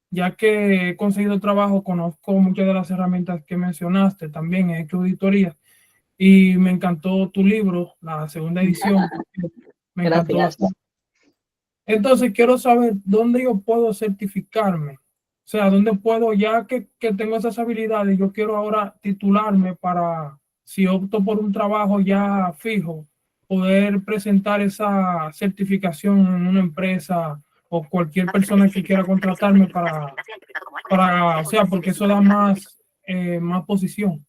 ya que he conseguido trabajo, conozco muchas de las herramientas que mencionaste, también he hecho auditorías. Y me encantó tu libro, la segunda edición. Me encantó Gracias. bastante. Entonces, quiero saber dónde yo puedo certificarme. O sea, dónde puedo, ya que tengo esas habilidades, yo quiero ahora titularme para, si opto por un trabajo ya fijo, poder presentar esa certificación en una empresa o cualquier persona que quiera contratarme o sea, porque eso da más posición.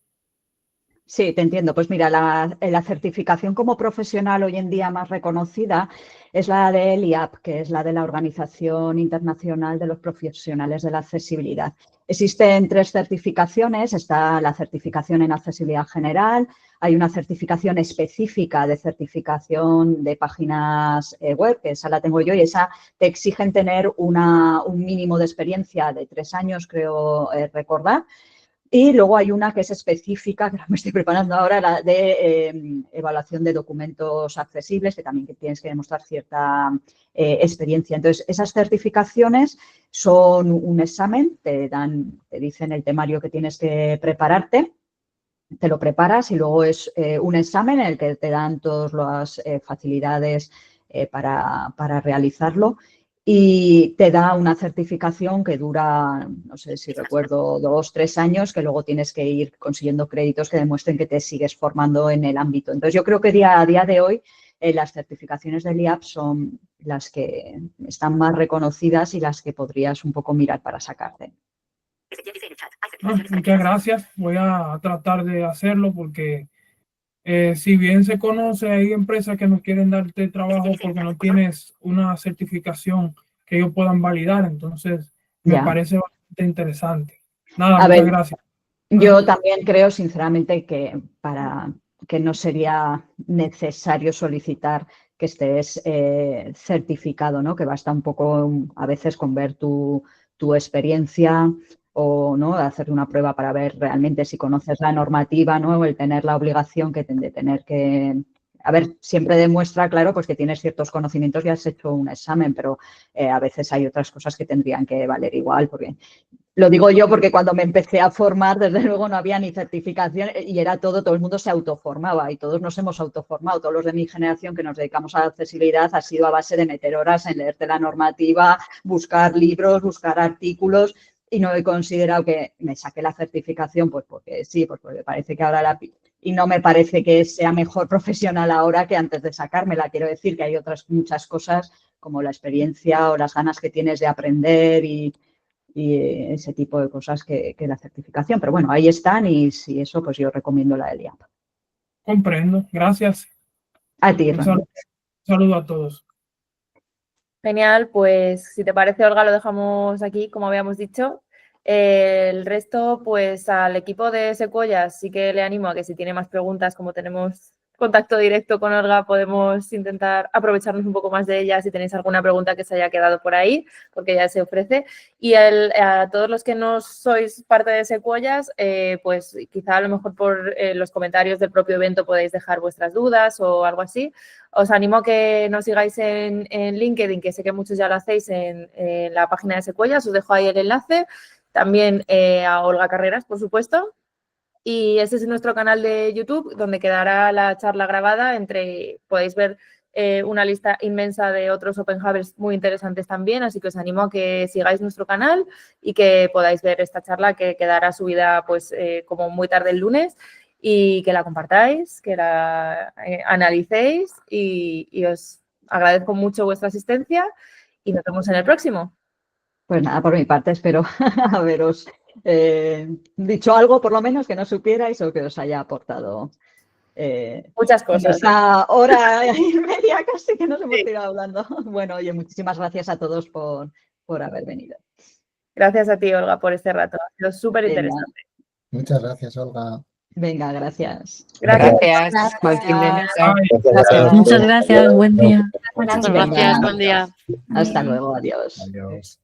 Sí, te entiendo. Pues mira, la certificación como profesional hoy en día más reconocida es la del IAP, que es la de la Organización Internacional de los Profesionales de la Accesibilidad. Existen 3 certificaciones. Está la certificación en accesibilidad general, hay una certificación específica de certificación de páginas web, que esa la tengo yo, y esa te exigen tener un mínimo de experiencia de 3 años, creo recordar. Y luego hay una que es específica, que me estoy preparando ahora, la de evaluación de documentos accesibles, que también tienes que demostrar cierta experiencia. Entonces, esas certificaciones son un examen, te dicen el temario que tienes que prepararte, te lo preparas y luego es un examen en el que te dan todas las facilidades para realizarlo. Y te da una certificación que dura, no sé si recuerdo, 2 o 3 años, que luego tienes que ir consiguiendo créditos que demuestren que te sigues formando en el ámbito. Entonces, yo creo que a día de hoy las certificaciones del IAP son las que están más reconocidas y las que podrías un poco mirar para sacarte. Muchas gracias. Voy a tratar de hacerlo porque si bien se conoce, hay empresas que no quieren darte trabajo porque no tienes una certificación que ellos puedan validar. Entonces, me parece bastante interesante. Nada, muchas gracias. Yo también creo, sinceramente, que no sería necesario solicitar que estés certificado, ¿no? Que basta un poco a veces con ver tu experiencia o ¿no? hacer una prueba para ver realmente si conoces la normativa, ¿no? El tener la obligación de tener que... A ver, siempre demuestra, claro, pues que tienes ciertos conocimientos y has hecho un examen, pero a veces hay otras cosas que tendrían que valer igual, porque... Lo digo yo porque cuando me empecé a formar, desde luego no había ni certificación y era todo el mundo se autoformaba y todos nos hemos autoformado. Todos los de mi generación que nos dedicamos a la accesibilidad ha sido a base de meter horas en leerte la normativa, buscar libros, buscar artículos y no he considerado que me saqué la certificación pues porque sí, pues porque parece que ahora y no me parece que sea mejor profesional ahora que antes de sacármela. Quiero decir que hay otras muchas cosas como la experiencia o las ganas que tienes de aprender y ese tipo de cosas que la certificación. Pero bueno, ahí están y si eso, pues yo recomiendo la del IAP. Comprendo. Gracias. A ti, Un saludo a todos. Genial, pues si te parece, Olga, lo dejamos aquí, como habíamos dicho. El resto, pues al equipo de Sequoias sí que le animo a que si tiene más preguntas, como tenemos contacto directo con Olga, podemos intentar aprovecharnos un poco más de ella si tenéis alguna pregunta que se haya quedado por ahí, porque ya se ofrece. Y a todos los que no sois parte de Sequoias, pues quizá a lo mejor por los comentarios del propio evento podéis dejar vuestras dudas o algo así. Os animo a que nos sigáis en LinkedIn, que sé que muchos ya lo hacéis en la página de Sequoias, os dejo ahí el enlace. También a Olga Carreras, por supuesto. Y este es nuestro canal de YouTube, donde quedará la charla grabada. Podéis ver una lista inmensa de otros Open Hubers muy interesantes también, así que os animo a que sigáis nuestro canal y que podáis ver esta charla que quedará subida pues como muy tarde el lunes y que la compartáis, que la analicéis y os agradezco mucho vuestra asistencia y nos vemos en el próximo. Pues nada, por mi parte espero haberos dicho algo, por lo menos, que no supierais o que os haya aportado muchas cosas. Esa hora y media casi que nos hemos tirado hablando. Bueno, oye, muchísimas gracias a todos por haber venido. Gracias a ti, Olga, por este rato. Ha sido súper interesante. Muchas gracias, Olga. Venga, gracias. Gracias. Buen fin de Gracias. Muchas gracias, buen día. Muchas gracias, buen día. Hasta luego, adiós. Adiós.